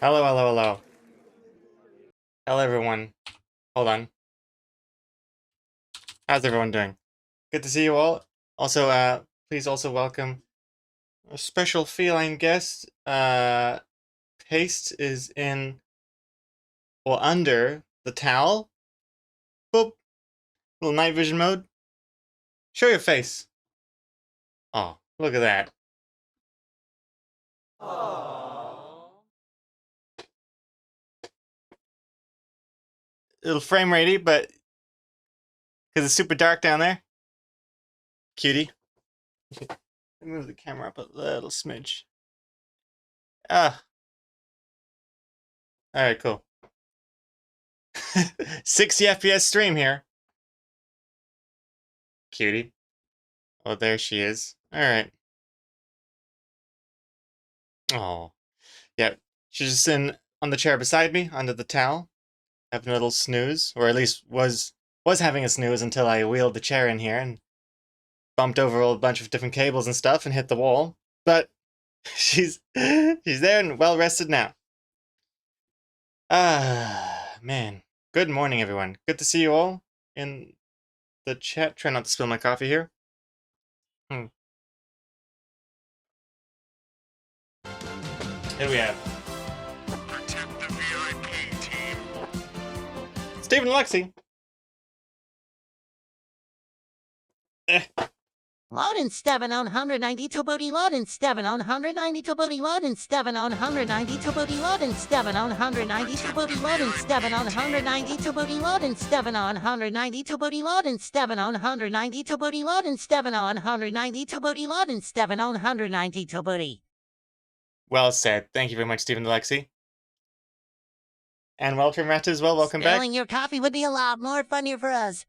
Hello, hello, hello. Hello, everyone. Hold on. How's everyone doing? Good to see you all. Also, please also welcome a special feline guest. Paste is in, or under, the towel. Boop. Little night vision mode. Show your face. Oh, look at that. Aww. Little frame ratey, but because it's super dark down there. Cutie. Move the camera up a little smidge. Ah. Alright, cool. 60 FPS stream here. Cutie. Oh, there she is. Alright. Oh. Yeah. She's just in on the chair beside me, under the towel, having a little snooze. Or at least was having a snooze until I wheeled the chair in here and bumped over a bunch of different cables and stuff and hit the wall. But she's there and well rested now. Ah, man. Good morning, everyone. Good to see you all in the chat. Try not to spill my coffee here. Here we have Protect the VIP team. Stephen Lexi. Loading 7 on 192 booty loading 7 on 192 booty loading 7 on 192 booty loading 7 on 192 booty loading 7 on 192 booty loading 7 on 192 booty loading 7 on 192 booty loading 7 on 192 booty loading 7 on 192 booty. Well said. Thank you very much, Stephen Lexi. And Walter Matt as well. Welcome back. Spilling your coffee would be a lot more funnier for us.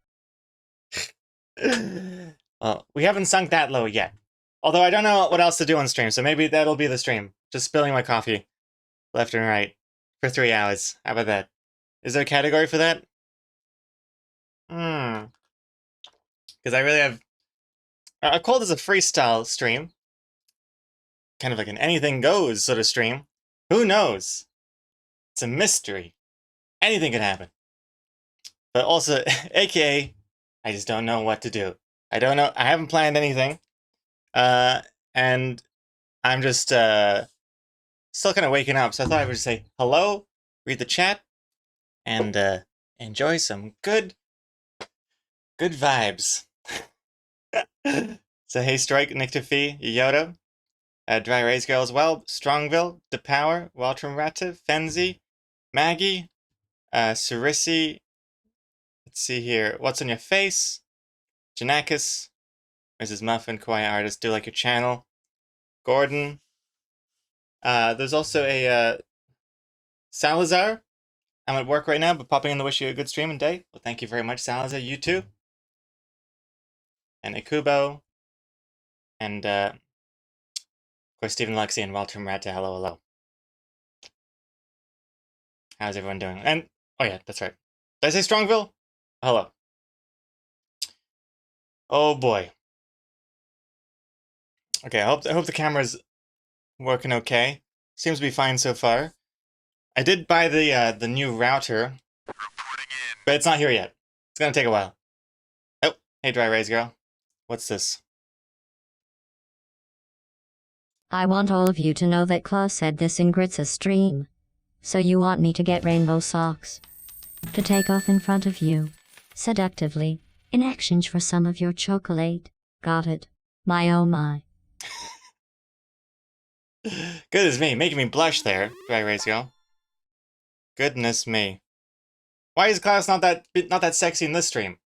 Well, we haven't sunk that low yet. Although I don't know what else to do on stream, so maybe that'll be the stream. Just spilling my coffee left and right for 3 hours. How about that? Is there a category for that? Because I really have... I call this a freestyle stream. Kind of like an anything goes sort of stream. Who knows? It's a mystery. Anything could happen. But also, aka, I just don't know what to do. I don't know. I haven't planned anything. And I'm just still kind of waking up. So I thought I would just say hello, read the chat, and enjoy some good vibes. So hey, Strike, Nick Fee, Yoda, Dry Rays Girl as well, Strongville, DePower, Waltram Rativ, Fenzi, Maggie, Sarisi. Let's see here. What's on your face? Janakis, Mrs. Muffin, Quiet Artist, Do Like Your Channel, Gordon. There's also a Salazar. I'm at work right now, but popping in to wish you a good stream and day. Well, thank you very much, Salazar. You too. And Ikubo. And, of course, Stephen Lexi and Walter Murata. Hello, hello. How's everyone doing? And, oh yeah, that's right. Did I say Strongville? Hello. Oh boy. Okay, I hope the camera's working okay. Seems to be fine so far. I did buy the new router, but it's not here yet. It's gonna take a while. Oh, hey, Dry Rays Girl. What's this? I want all of you to know that Klaus said this in Grit's stream. So you want me to get rainbow socks to take off in front of you, seductively, in exchange for some of your chocolate. Got it. My oh my. Good as me, making me blush there, Dry Rays Girl. Goodness me. Why is Klaus not that sexy in this stream?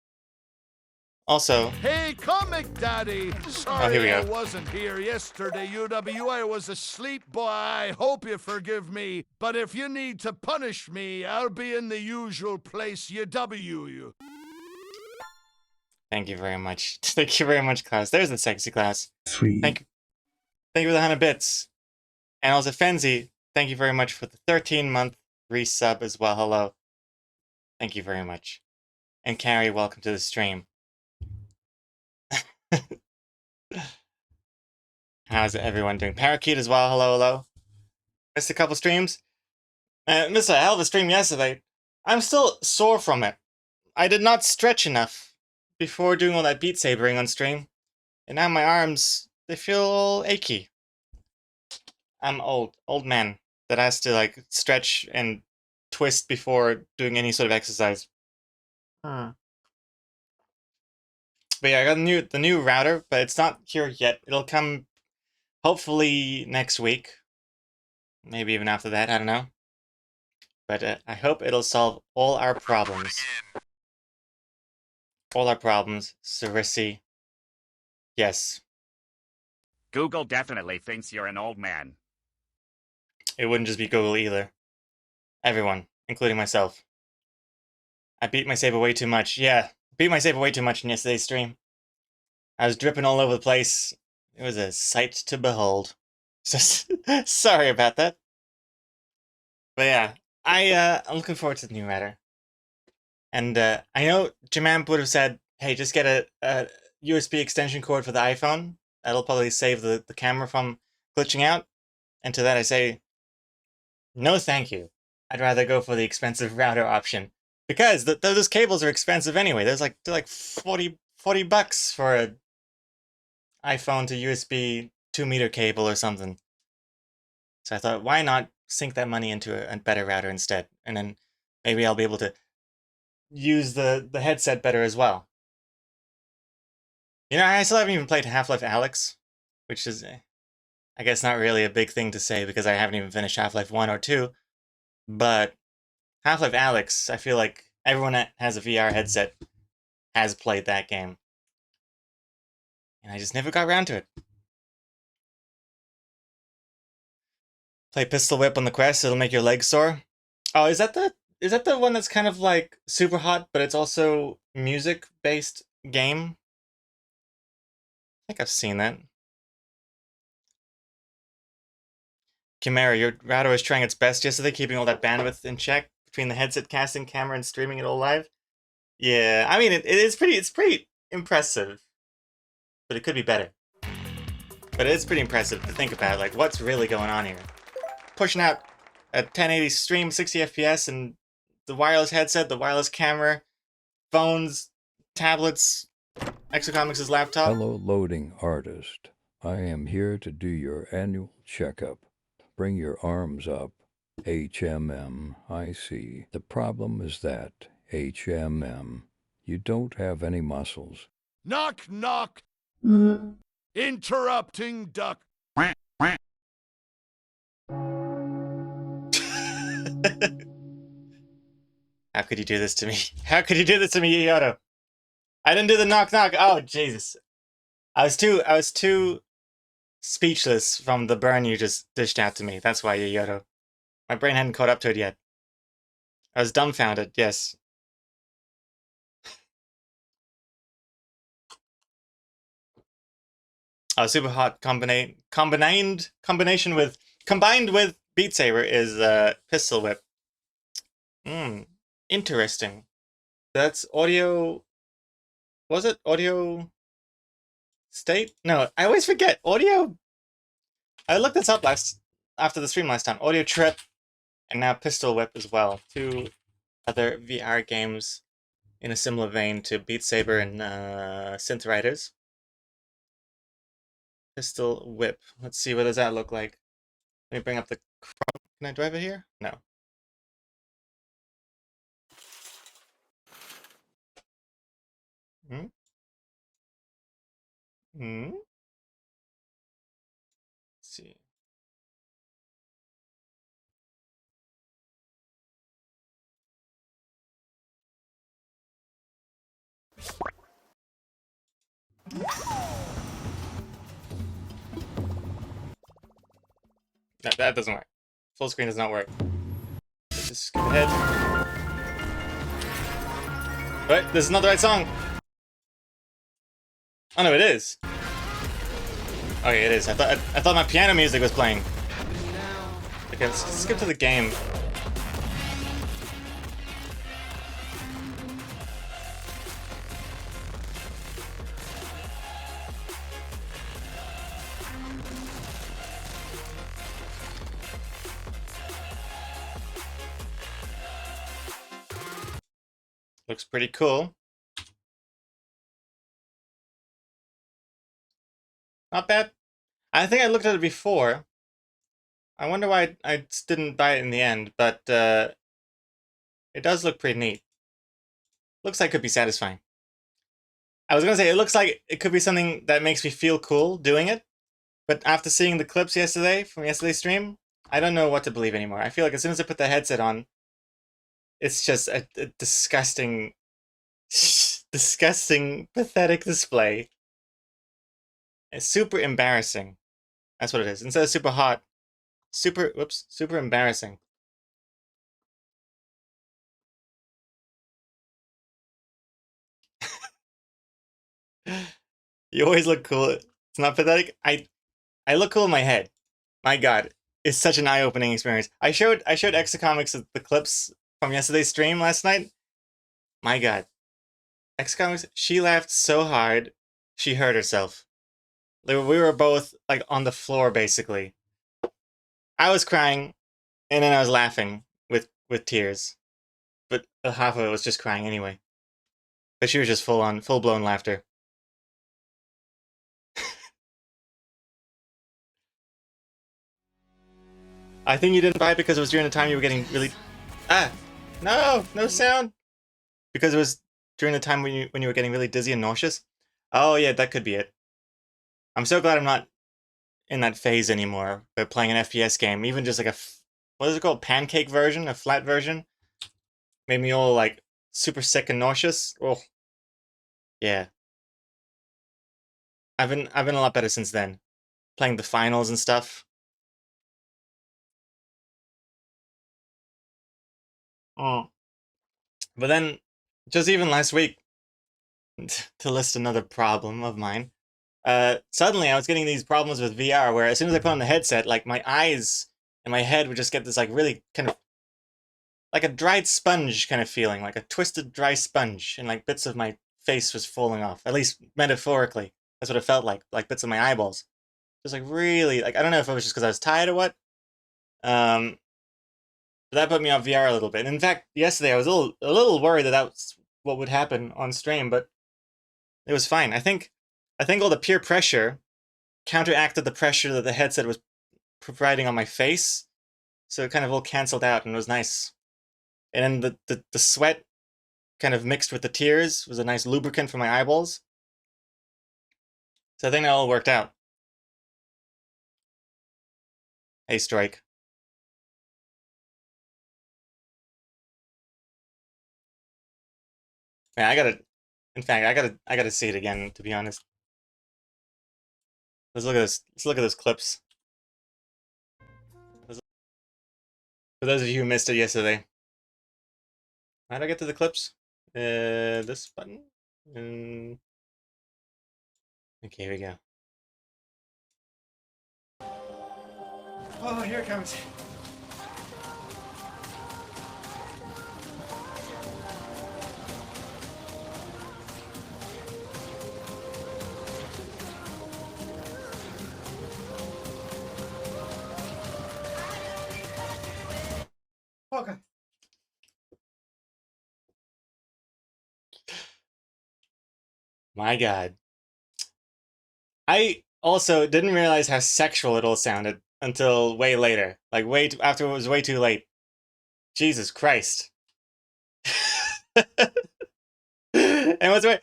Also, Hey, Comic Daddy! Sorry here we I go. wasn't here yesterday, UW. I was asleep, boy. I hope you forgive me. But if you need to punish me, I'll be in the usual place, UW. thank you very much. Thank you very much, Klaus. There's the sexy Klaus. Sweet. Thank you for the 100 bits. And also, Fenzi, thank you very much for the 13-month resub as well. Hello. Thank you very much. And Carrie, welcome to the stream. How's everyone doing? Parakeet as well. Hello, hello. Missed a couple streams. Missed a hell of a stream yesterday. I'm still sore from it. I did not stretch enough before doing all that Beat Sabering on stream. And now my arms, they feel all achy. I'm old man that has to like stretch and twist before doing any sort of exercise. But yeah, I got the new router, but it's not here yet. It'll come hopefully next week. Maybe even after that, I don't know. But I hope it'll solve all our problems. All our problems, Sarisi. Yes. Google definitely thinks you're an old man. It wouldn't just be Google either. Everyone, including myself. I beat my saber way too much. Yeah, beat my saber way too much in yesterday's stream. I was dripping all over the place. It was a sight to behold. Sorry about that. But yeah, I'm looking forward to the new router. And I know Jamamp would have said, hey, just get a USB extension cord for the iPhone. That'll probably save the camera from glitching out. And to that I say, no thank you. I'd rather go for the expensive router option. Because those cables are expensive anyway. They're like 40 bucks for a iPhone to USB 2-meter cable or something. So I thought, why not sink that money into a better router instead? And then maybe I'll be able to use the headset better as well. You know, I still haven't even played Half-Life Alyx, which is, I guess, not really a big thing to say because I haven't even finished Half-Life 1 or 2. But Half-Life Alyx, I feel like everyone that has a VR headset has played that game. And I just never got around to it. Play Pistol Whip on the Quest, it'll make your legs sore. Oh, is that the one that's kind of like Super Hot, but it's also music-based game? I think I've seen that. Chimera, your router was trying its best yesterday, keeping all that bandwidth in check between the headset casting, camera, and streaming it all live. Yeah, I mean, it's pretty impressive, but it could be better. But it's pretty impressive to think about, like, what's really going on here. Pushing out a 1080 stream, 60 FPS, and the wireless headset, the wireless camera, phones, tablets, Exocomics' laptop. Hello, loading artist. I am here to do your annual checkup. Bring your arms up. HMM, I see. The problem is that, HMM, you don't have any muscles. Knock, knock. Interrupting duck. How could you do this to me? How could you do this to me, Yoto? I didn't do the knock knock. Oh, Jesus. I was too speechless from the burn you just dished out to me. That's why, Yoto. My brain hadn't caught up to it yet. I was dumbfounded, yes. Oh, Super Hot combined with Beat Saber is Pistol Whip. Interesting. That's audio. Was it Audio State? No, I always forget. Audio. I looked this up after the stream last time. Audio Trip, and now Pistol Whip as well. Two other VR games in a similar vein to Beat Saber and Synth Riders. Pistol Whip. Let's see, what does that look like? Let me bring up the Chrome. Can I drive it here? No. Let's see. No, that doesn't work. Full screen does not work. Let's just skip ahead. Wait, this is not the right song. Oh no, it is. Okay, it is. I thought my piano music was playing. Okay, let's skip to the game. Looks pretty cool. Not bad. I think I looked at it before. I wonder why I didn't buy it in the end, but it does look pretty neat. Looks like it could be satisfying. I was gonna say, it looks like it could be something that makes me feel cool doing it, but after seeing the clips yesterday from yesterday's stream, I don't know what to believe anymore. I feel like as soon as I put the headset on, it's just a disgusting, disgusting, pathetic display. It's super embarrassing. That's what it is. Instead of super hot, super embarrassing. You always look cool. It's not pathetic. I look cool in my head. My God, it's such an eye-opening experience. I showed Exacomics the clips from yesterday's stream last night. My God, Exacomics, she laughed so hard, she hurt herself. We were both like on the floor basically. I was crying, and then I was laughing with tears, but half of it was just crying anyway. But she was just full blown laughter. I think you didn't buy it because it was during the time you were getting really... No sound! Because it was during the time when you were getting really dizzy and nauseous? Oh yeah, that could be it. I'm so glad I'm not in that phase anymore, but playing an FPS game, even just like what is it called? Pancake version? A flat version? Made me all like super sick and nauseous. Oh. Yeah. I've been a lot better since then. Playing the finals and stuff. Oh. But then, just even last week, to list another problem of mine, suddenly I was getting these problems with VR where as soon as I put on the headset, like my eyes and my head would just get this like really kind of like a dried sponge kind of feeling, like a twisted dry sponge, and like bits of my face was falling off, at least metaphorically. That's what it felt like bits of my eyeballs. Just like really, like I don't know if it was just because I was tired or what. But that put me off VR a little bit. And in fact, yesterday I was a little worried that that's what would happen on stream, but it was fine. I think all the peer pressure counteracted the pressure that the headset was providing on my face, so it kind of all canceled out and it was nice. And then the sweat kind of mixed with the tears was a nice lubricant for my eyeballs. So I think that all worked out. Hey, Strike. Man, in fact, I gotta see it again, to be honest. Let's look at this. Let's look at those clips. For those of you who missed it yesterday. How do I get to the clips? This button? Okay, here we go. Oh, here it comes. Okay. My God. I also didn't realize how sexual it all sounded until way later. Like after it was way too late. Jesus Christ. And what's weird,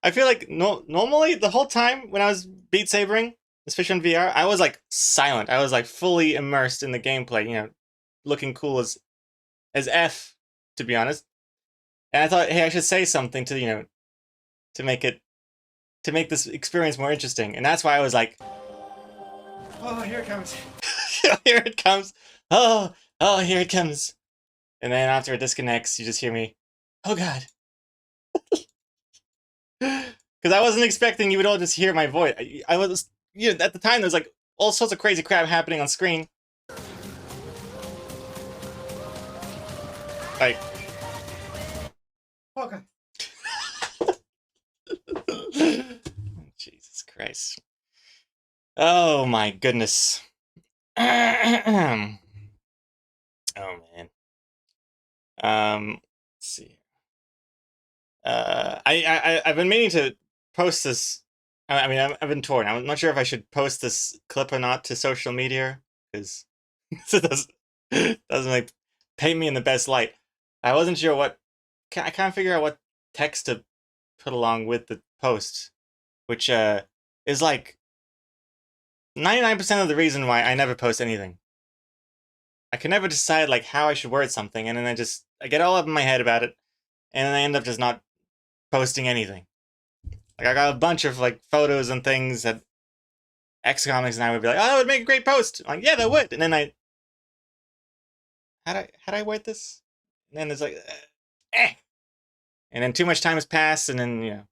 I feel like normally the whole time when I was Beat Sabering, especially on VR, I was like silent. I was like fully immersed in the gameplay, you know, looking cool as F, to be honest. And I thought, hey, I should say something to, you know, to make this experience more interesting. And that's why I was like, oh, here it comes. Here it comes. Oh, here it comes. And then after it disconnects, you just hear me, oh God. Because I wasn't expecting you would all just hear my voice. I was, you know, at the time there was like all sorts of crazy crap happening on screen. Like, okay. Jesus Christ. Oh my goodness. Oh man. Let's see. I've been meaning to post this. I mean, I've been torn. I'm not sure if I should post this clip or not to social media because it doesn't like paint me in the best light. I wasn't sure what. I can't figure out what text to put along with the post, which is like 99% of the reason why I never post anything. I can never decide like how I should word something, and then I get all up in my head about it, and then I end up just not posting anything. Like I got a bunch of like photos and things that X Comics and I would be like, oh, that would make a great post. I'm like, yeah, that would. And then how'd I word this? And then it's like, eh. And then too much time has passed, and then, you know.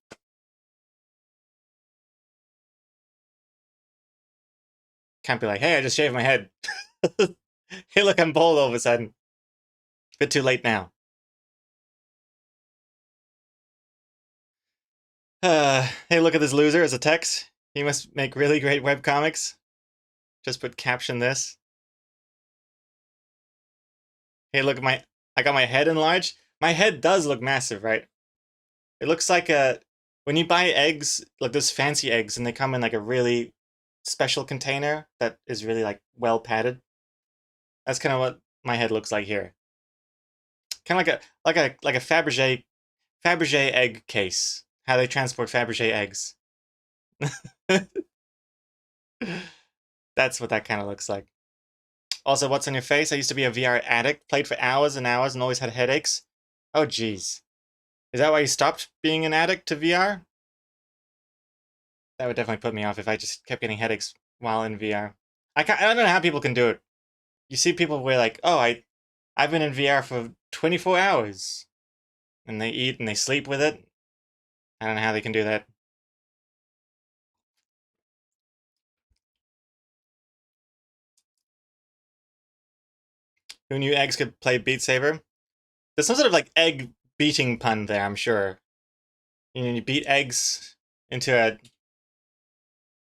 Can't be like, hey, I just shaved my head. Hey, look, I'm bald all of a sudden. Bit too late now. Hey, look at this loser as a text. He must make really great webcomics. Just put caption this. Hey, look at I got my head enlarged. My head does look massive, right? It looks like when you buy eggs, like those fancy eggs, and they come in like a really special container that is really like well padded. That's kind of what my head looks like here. Kind of like a Fabergé egg case. How they transport Fabergé eggs. That's what that kind of looks like. Also, what's on your face? I used to be a VR addict, played for hours and hours, and always had headaches. Oh, jeez. Is that why you stopped being an addict to VR? That would definitely put me off if I just kept getting headaches while in VR. I don't know how people can do it. You see people where like, oh, I've been in VR for 24 hours. And they eat and they sleep with it. I don't know how they can do that. Who knew eggs could play Beat Saber? There's some sort of like egg beating pun there, I'm sure. You beat eggs into a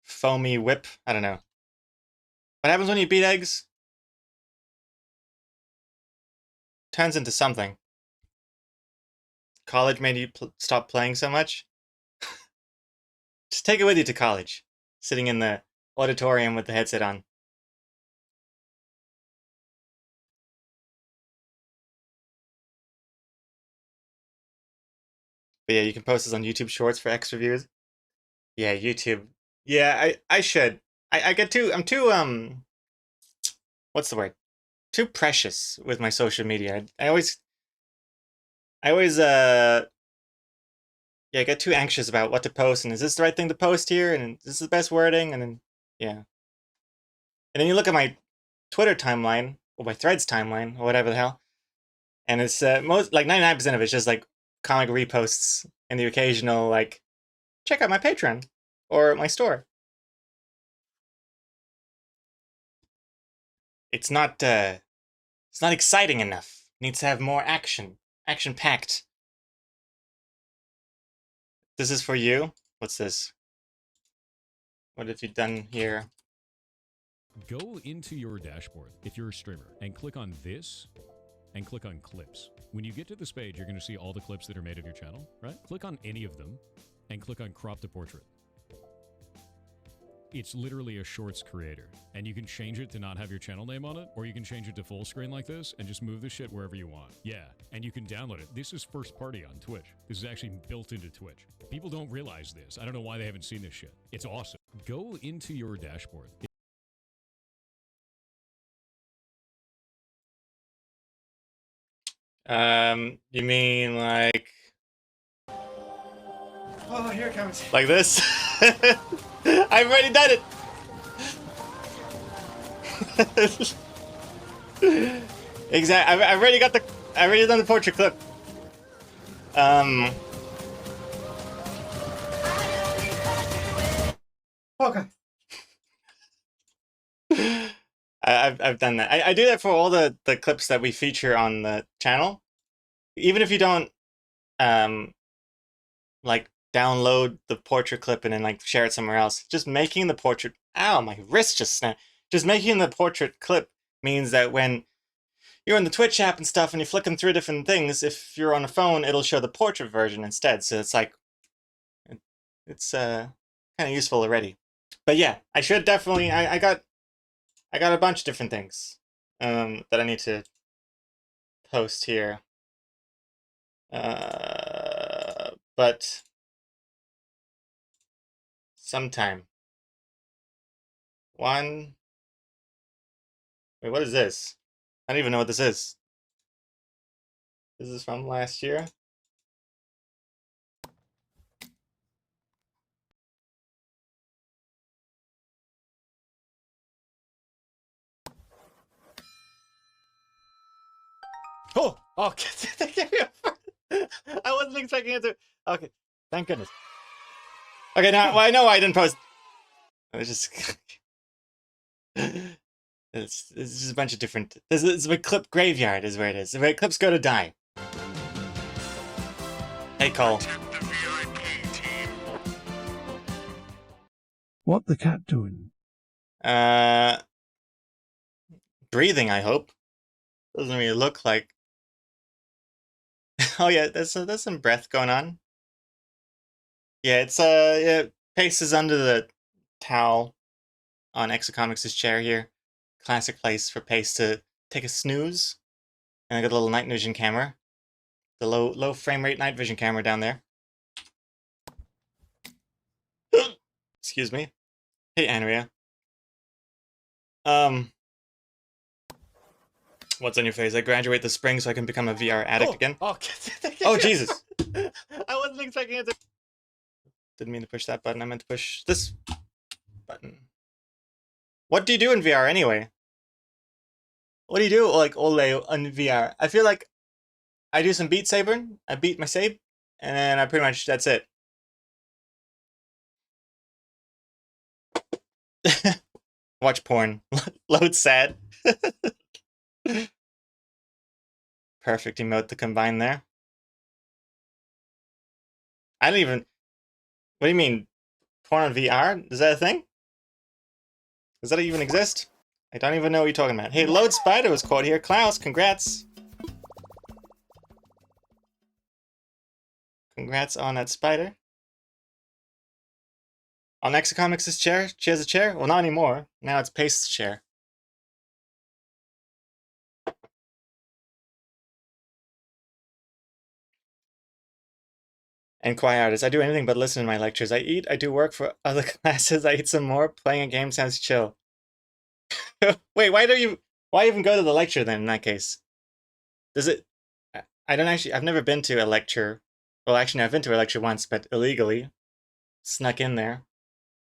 foamy whip. I don't know. What happens when you beat eggs? Turns into something. College made you stop playing so much? Just take it with you to college. Sitting in the auditorium with the headset on. But yeah, you can post this on YouTube Shorts for extra views. Yeah, YouTube. Yeah, I should. I get too. I'm too what's the word? Too precious with my social media. I always yeah, I get too anxious about what to post, and is this the right thing to post here, and is this the best wording, and then yeah. And then you look at my Twitter timeline or my Threads timeline or whatever the hell, and it's most like 99% of it's just like comic reposts and the occasional like check out my Patreon or my store. It's not exciting enough. It needs to have more action. Action packed. This is for you. What's this? What have you done here? Go into your dashboard if you're a streamer and click on this and click on clips. When you get to this page, you're going to see all the clips that are made of your channel, right? Click on any of them and click on crop to portrait. It's literally a shorts creator, and you can change it to not have your channel name on it, or you can change it to full screen like this and just move the shit wherever you want. Yeah, and you can download it. This is first party on Twitch. This is actually built into Twitch. People don't realize this. I don't know why they haven't seen this shit. It's awesome. Go into your dashboard. You mean like... Oh, here it comes. Like this? I've already done it! Exactly. I've already got I already done the portrait clip. Okay. I've done that. I do that for all the clips that we feature on the channel. Even if you don't like download the portrait clip and then like share it somewhere else. Just making the portrait, ow, my wrist just snapped. Just making the portrait clip means that when you're in the Twitch app and stuff, and you're flicking through different things. If you're on a phone, it'll show the portrait version instead. So it's like, it's kind of useful already. But yeah, I should definitely. I got a bunch of different things that I need to post here. But sometime. Wait, what is this? I don't even know what this is. This is from last year. Oh, okay. I wasn't expecting it to. Okay, thank goodness. Okay, now well, I know I didn't post. I was just. It's just a bunch of different. This is a clip graveyard, is where it is. Where clips go to die. Hey, Cole. What the cat doing? Breathing. I hope. Doesn't really look like. Oh yeah, there's some breath going on. Yeah, it's yeah, Pace is under the towel on Exocomics' chair here. Classic place for Pace to take a snooze. And I got a little night vision camera. The low frame rate night vision camera down there. Excuse me. Hey, Andrea. What's on your face? I graduate this spring so I can become a VR addict again. Oh, Jesus. I wasn't expecting it to... Didn't mean to push that button. I meant to push this button. What do you do in VR anyway? What do you do, like, Ole on VR? I feel like I do some Beat Saber. I beat my Sabe. And then I pretty much, that's it. Watch porn. Load sad. Perfect emote to combine there. I don't even... What do you mean? Porn on VR? Is that a thing? Does that even exist? I don't even know what you're talking about. Hey, Load Spider was caught here. Klaus, congrats. Congrats on that spider. On Exocomics' chair? She has a chair? Well, not anymore. Now it's Pace's chair. And quiet artist. I do anything but listen to my lectures. I eat, I do work for other classes, I eat some more. Playing a game sounds chill. Wait, why even go to the lecture then in that case? Does it... I don't actually... I've never been to a lecture. Well, actually, no, I've been to a lecture once, but illegally. Snuck in there.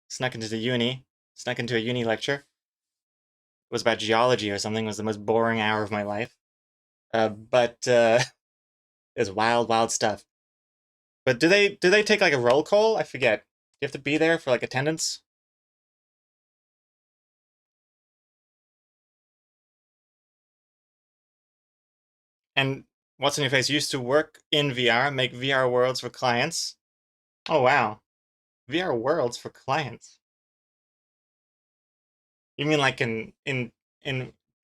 Snuck into the uni. Snuck into a uni lecture. It was about geology or something. It was the most boring hour of my life. But it was wild, wild stuff. But do they take like a roll call? I forget. Do you have to be there for like attendance? And what's in your face? Used to work in VR, make VR worlds for clients. Oh wow, VR worlds for clients. You mean like in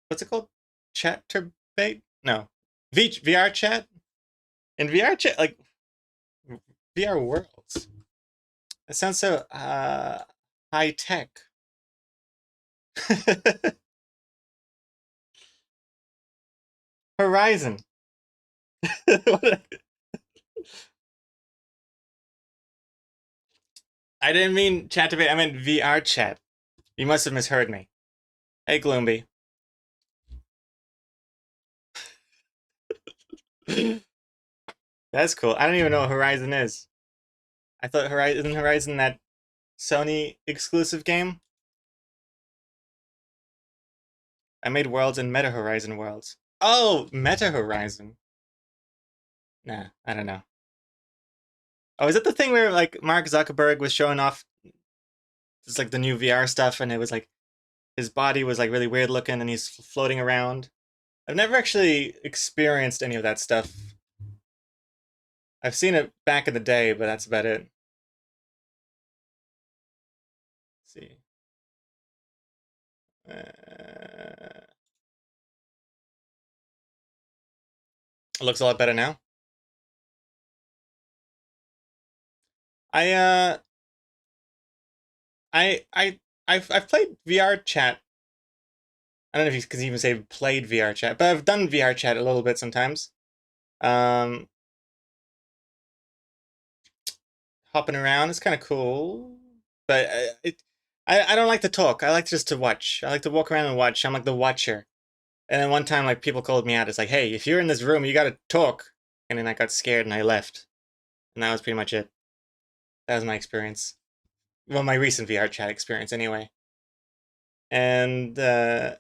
what's it called? Chaturbate? No, VR chat. In VR chat, like VR worlds. That sounds so high tech. Horizon. I didn't mean chat debate, I meant VR chat. You must have misheard me. Hey, Gloomby. That's cool. I don't even know what Horizon is. I thought Horizon that Sony exclusive game? I made worlds in Meta Horizon worlds. Oh, Meta Horizon. Nah, I don't know. Oh, is it the thing where like Mark Zuckerberg was showing off it's like the new VR stuff and it was like his body was like really weird looking and he's floating around? I've never actually experienced any of that stuff. I've seen it back in the day, but that's about it. Let's see. It looks a lot better now. I've played VR chat. I don't know if you can even say played VR chat, but I've done VR chat a little bit sometimes. Hopping around is kind of cool, but I don't like to talk. I like just to watch. I like to walk around and watch. I'm like the watcher. And then one time, like, people called me out. It's like, hey, if you're in this room, you gotta talk. And then I got scared and I left. And that was pretty much it. That was my experience. Well, my recent VR chat experience, anyway. And I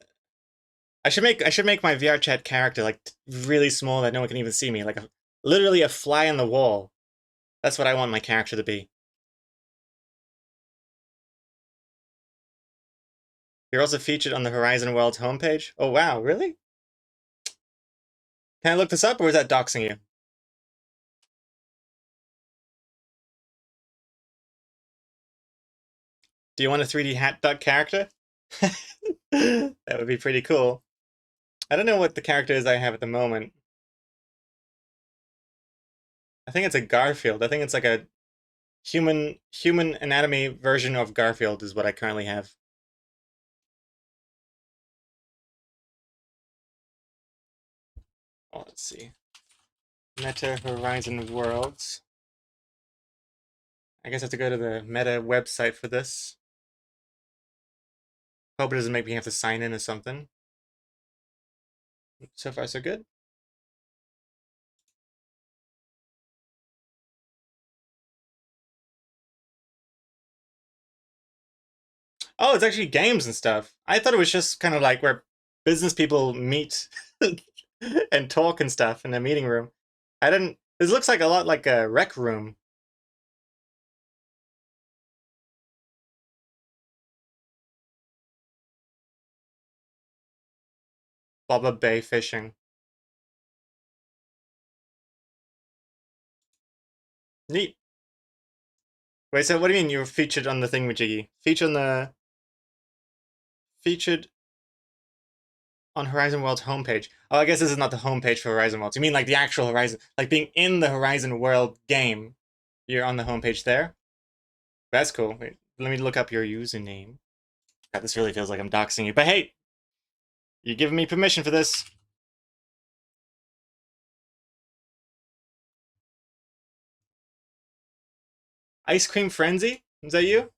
should make my VR chat character like really small that no one can even see me, like literally a fly on the wall. That's what I want my character to be. You're also featured on the Horizon Worlds homepage. Oh wow, really? Can I look this up, or is that doxing you? Do you want a 3D hat duck character? That would be pretty cool. I don't know what the character is I have at the moment. I think it's a Garfield. I think it's like a human anatomy version of Garfield is what I currently have. Oh, let's see. Meta Horizon Worlds. I guess I have to go to the Meta website for this. Hope it doesn't make me have to sign in or something. So far, so good. Oh, it's actually games and stuff. I thought it was just kind of like where business people meet and talk and stuff in a meeting room. I didn't. This looks like a lot like a rec room. Baba Bay fishing. Neat. Wait, so what do you mean you were featured on the thingamajiggy? Featured on Horizon World's homepage. Oh, I guess this is not the homepage for Horizon Worlds. You mean like the actual Horizon, like being in the Horizon World game. You're on the homepage there? That's cool. Wait, let me look up your username. God, this really feels like I'm doxing you. But hey, you're giving me permission for this. Ice Cream Frenzy? Is that you?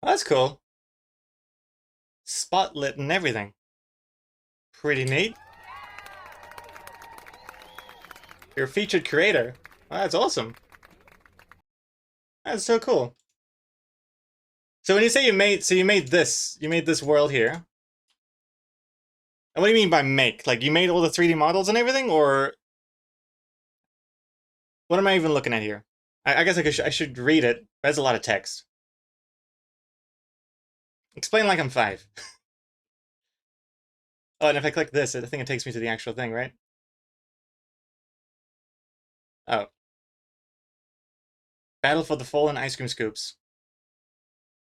Oh, that's cool. Spotlit and everything. Pretty neat. You're a featured creator. Oh, that's awesome. That's so cool. So when you say you made this world here. And what do you mean by make? Like you made all the 3D models and everything, or what am I even looking at here? I guess I should read it. There's a lot of text. Explain like I'm 5. Oh, and if I click this, I think it takes me to the actual thing, right? Oh. Battle for the Fallen Ice Cream Scoops.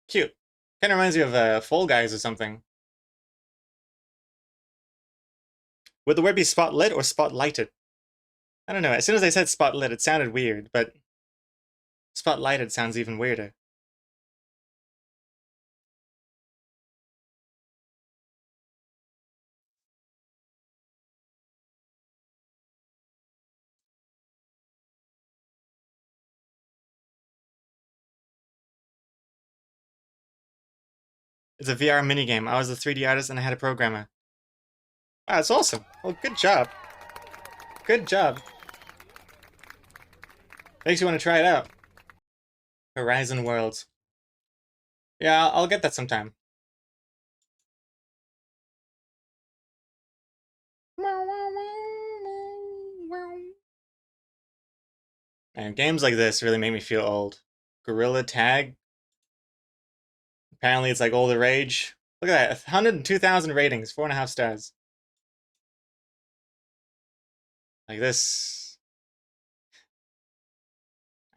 Cute. Kind of reminds me of Fall Guys or something. Would the word be spotlit or spotlighted? I don't know. As soon as I said spotlit, it sounded weird, but spotlighted sounds even weirder. It's a VR minigame. I was a 3D artist and I had a programmer. Wow, that's awesome. Well, good job. Good job. Makes you want to try it out. Horizon Worlds. Yeah, I'll get that sometime. And games like this really make me feel old. Gorilla Tag. Apparently it's like all the rage. Look at that, 102,000 ratings, 4.5 stars. Like this.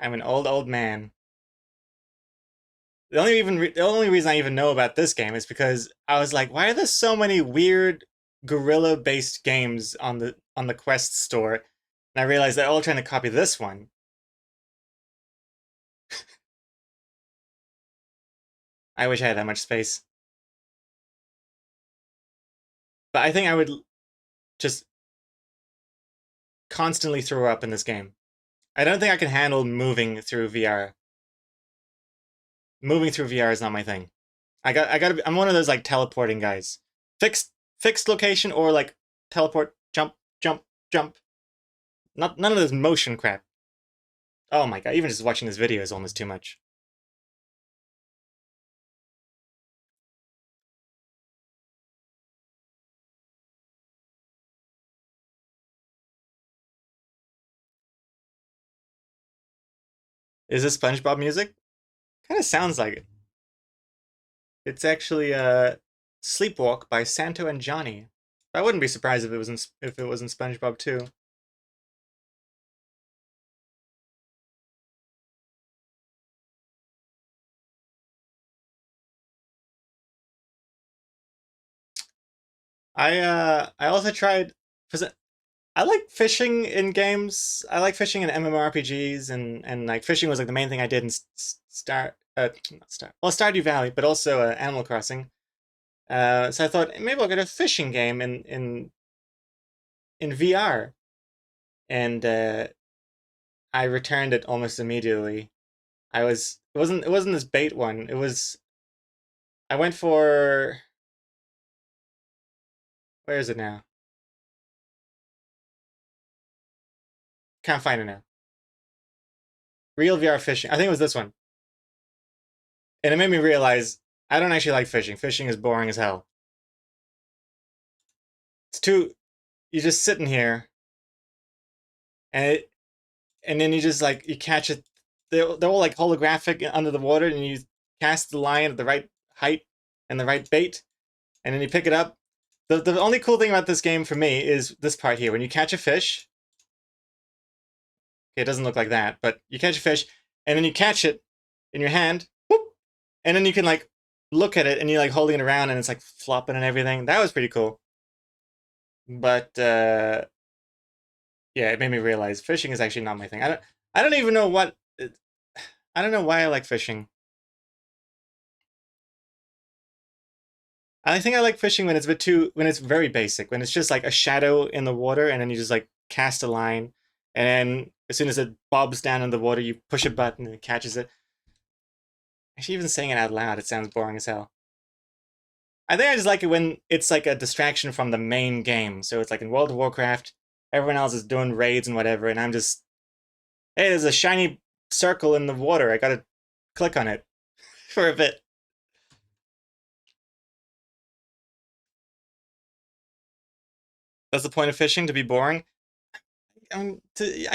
I'm an old man. The only reason I even know about this game is because I was like, why are there so many weird gorilla-based games on the Quest store? And I realized they're all trying to copy this one. I wish I had that much space. But I think I would just constantly throw up in this game. I don't think I can handle moving through VR. Moving through VR is not my thing. I'm one of those like teleporting guys. Fixed location or like teleport, jump, jump, jump. None of this motion crap. Oh my god, even just watching this video is almost too much. Is this SpongeBob music? Kind of sounds like it. It's actually Sleepwalk by Santo and Johnny. I wouldn't be surprised if it was in SpongeBob too. I also tried, because I like fishing in games. I like fishing in MMORPGs, and like fishing was like the main thing I did in Stardew Valley, but also Animal Crossing. So I thought maybe I'll get a fishing game in VR, and I returned it almost immediately. It wasn't this bait one. I went for, where is it now? Can't find it now. Real VR fishing. I think it was this one. And it made me realize I don't actually like fishing. Fishing is boring as hell. You're just sitting here, and then you just like, you catch it. They're all like holographic under the water, and you cast the line at the right height and the right bait, and then you pick it up. The only cool thing about this game for me is this part here. When you catch a fish, it doesn't look like that, but you catch a fish, and then you catch it in your hand, whoop, and then you can like look at it, and you're like holding it around, and it's like flopping and everything. That was pretty cool. But yeah, it made me realize fishing is actually not my thing. I don't even know what. I don't know why I like fishing. I think I like fishing when it's when it's very basic, when it's just like a shadow in the water, and then you just like cast a line, and then as soon as it bobs down in the water, you push a button and it catches it. Actually, even saying it out loud, it sounds boring as hell. I think I just like it when it's like a distraction from the main game. So it's like in World of Warcraft, everyone else is doing raids and whatever, and I'm just, hey, there's a shiny circle in the water. I gotta click on it for a bit. That's the point of fishing, to be boring. I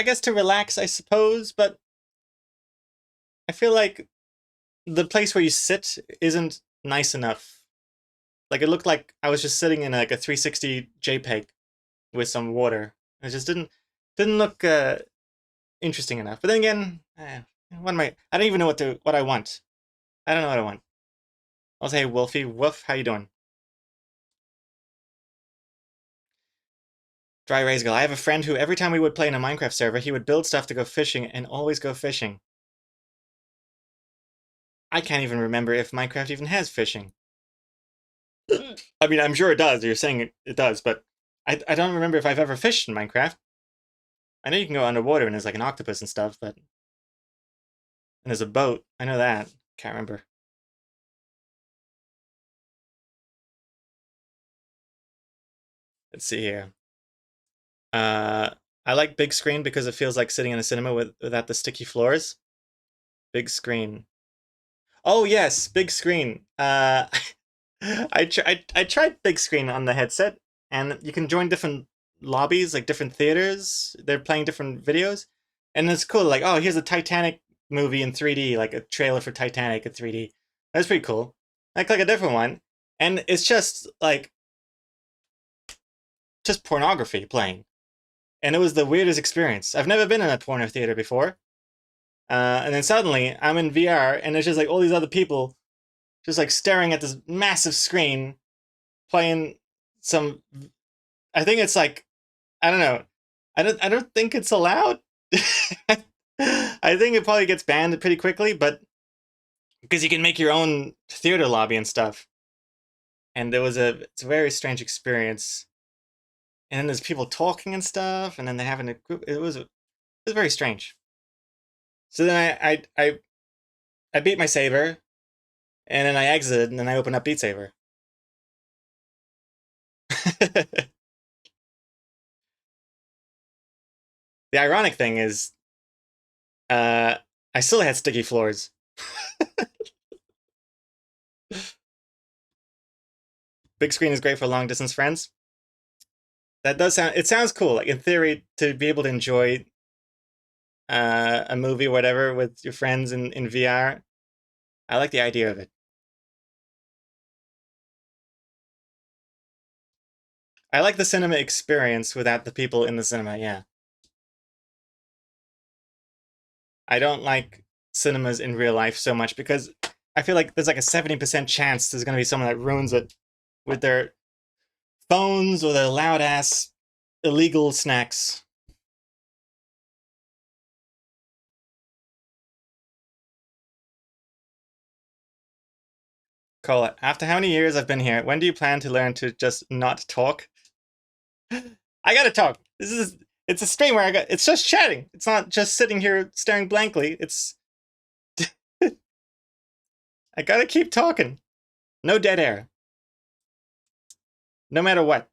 guess to relax, I suppose, but I feel like the place where you sit isn't nice enough. Like, it looked like I was just sitting in like a 360 JPEG with some water. It just didn't look interesting enough. But then again, what am I don't even know what I want. I don't know what I want. I'll say, Wolfie, woof, how you doing? Dry Rays Girl. I have a friend who every time we would play in a Minecraft server, he would build stuff to go fishing and always go fishing. I can't even remember if Minecraft even has fishing. I mean, I'm sure it does. You're saying it does, but I don't remember if I've ever fished in Minecraft. I know you can go underwater and there's like an octopus and stuff, but... And there's a boat. I know that. Can't remember. Let's see here. I like big screen because it feels like sitting in a cinema without the sticky floors. Big screen. Oh yes, big screen. I tried big screen on the headset, and you can join different lobbies, like different theaters. They're playing different videos, and it's cool. Like, oh, here's a Titanic movie in 3D, like a trailer for Titanic in 3D. That's pretty cool. I click a different one, and it's just like pornography playing. And it was the weirdest experience. I've never been in a porno theater before. And then suddenly, I'm in VR, and there's just like all these other people just like staring at this massive screen, playing some. I think it's like, I don't know. I don't think it's allowed. I think it probably gets banned pretty quickly, but because you can make your own theater lobby and stuff. And it's a very strange experience. And then there's people talking and stuff, and then they're having a group. It was very strange. So then I beat my Saber, and then I exited, and then I opened up Beat Saber. The ironic thing is, I still had sticky floors. Big screen is great for long distance friends. That does sound. It sounds cool. Like in theory, to be able to enjoy a movie or whatever with your friends in VR. I like the idea of it. I like the cinema experience without the people in the cinema, yeah. I don't like cinemas in real life so much because I feel like there's like a 70% chance there's going to be someone that ruins it with their phones or their loud ass illegal snacks. Call it. After how many years I've been here, when do you plan to learn to just not talk? I gotta talk. It's a stream where it's just chatting. It's not just sitting here staring blankly. It's I gotta keep talking. No dead air. No matter what.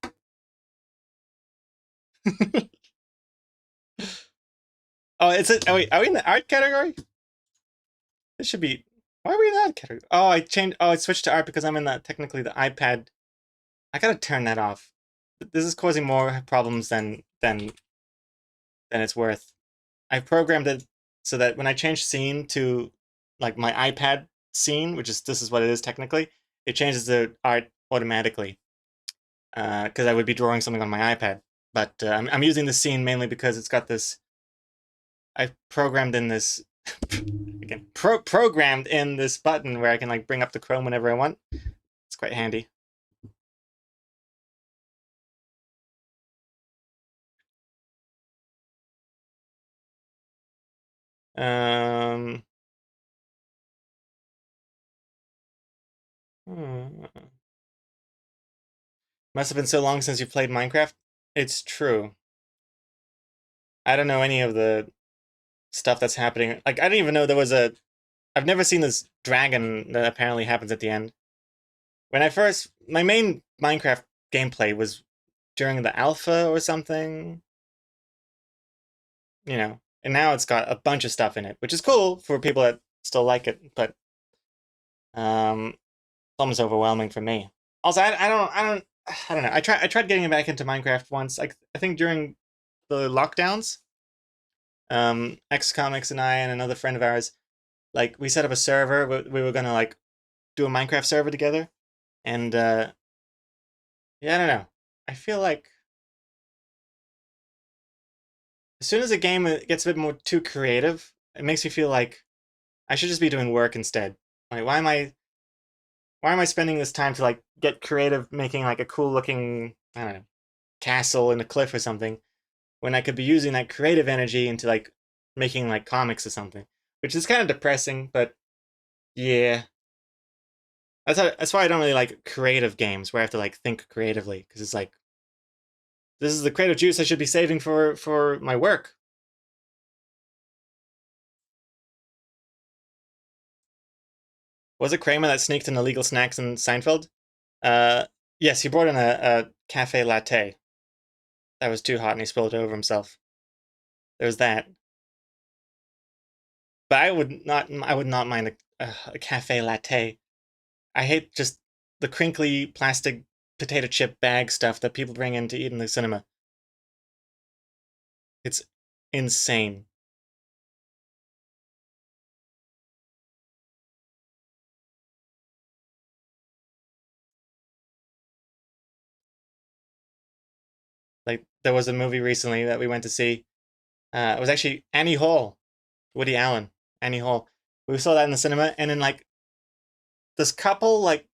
Oh, wait, are we in the art category? This should be. Why are we in the art category? Oh, I switched to art because I'm in technically the iPad. I gotta turn that off. This is causing more problems than it's worth. I programmed it so that when I change scene to like my iPad scene, this is what it is technically, it changes the art automatically. Because I would be drawing something on my iPad, but I'm using the scene mainly because it's got this. I programmed in this again. Programmed in this button where I can like bring up the Chrome whenever I want. It's quite handy. Must have been so long since you played Minecraft. It's true. I don't know any of the stuff that's happening. Like, I didn't even know there was I've never seen this dragon that apparently happens at the end. When my main Minecraft gameplay was during the alpha or something. You know, and now it's got a bunch of stuff in it, which is cool for people that still like it, but it's almost overwhelming for me. Also, I don't know. I tried getting back into Minecraft once. I think during the lockdowns. X Comics and I and another friend of ours, like we set up a server. We were gonna like do a Minecraft server together, and yeah, I don't know. I feel like as soon as a game gets a bit more too creative, it makes me feel like I should just be doing work instead. Like, why am I spending this time to like get creative, making like a cool looking, I don't know, castle in a cliff or something, when I could be using that creative energy into like making like comics or something, which is kind of depressing, but yeah. That's why I don't really like creative games where I have to like think creatively, because it's like, this is the creative juice I should be saving for my work. Was it Kramer that sneaked in illegal snacks in Seinfeld? Yes, he brought in a cafe latte. That was too hot and he spilled it over himself. There was that. But I would not mind a cafe latte. I hate just the crinkly plastic potato chip bag stuff that people bring in to eat in the cinema. It's insane. Like, there was a movie recently that we went to see. It was actually Annie Hall, Woody Allen, Annie Hall. We saw that in the cinema, and then like this couple like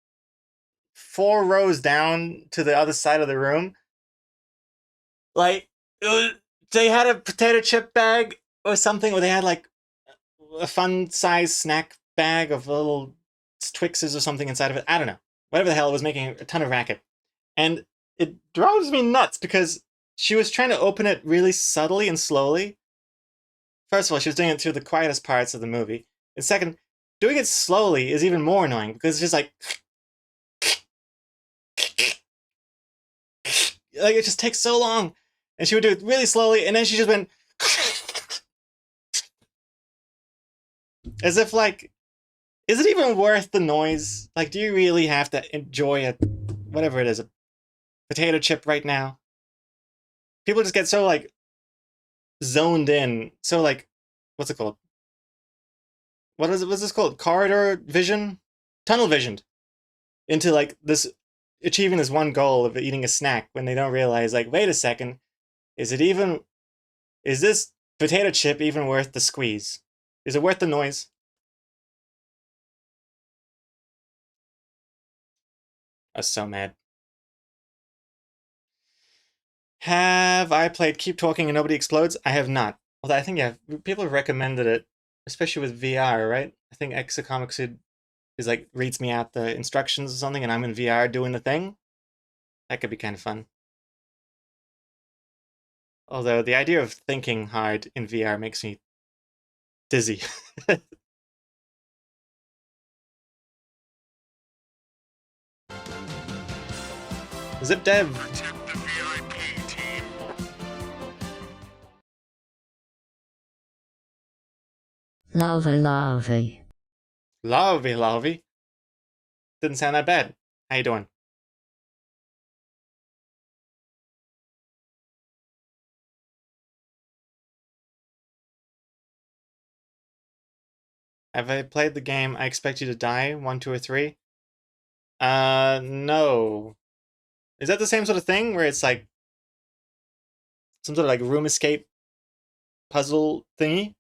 4 rows down to the other side of the room. Like they had a potato chip bag or something, or they had like a fun size snack bag of little Twixes or something inside of it. I don't know. Whatever the hell, it was making a ton of racket. And it drives me nuts because she was trying to open it really subtly and slowly. First of all, she was doing it through the quietest parts of the movie. And second, doing it slowly is even more annoying because it's just like it just takes so long. And she would do it really slowly, and then she just went as if like, is it even worth the noise? Like, do you really have to enjoy it? Whatever it is, a potato chip right now. People just get so like zoned in, so like, what's it called? What's this called? Corridor vision? Tunnel visioned into like this, achieving this one goal of eating a snack when they don't realize, like, wait a second, is this potato chip even worth the squeeze? Is it worth the noise? I was so mad. Have I played Keep Talking and Nobody Explodes? I have not. Although I think, yeah, people have recommended it, especially with VR, right? I think Exocomics is like, reads me out the instructions or something, and I'm in VR doing the thing. That could be kind of fun. Although the idea of thinking hard in VR makes me dizzy. Zip Dev. Lovey. Lovey. Didn't sound that bad. How you doing? Have I played the game I Expect You to Die 1, 2, or 3? No. Is that the same sort of thing where it's like some sort of like room escape puzzle thingy?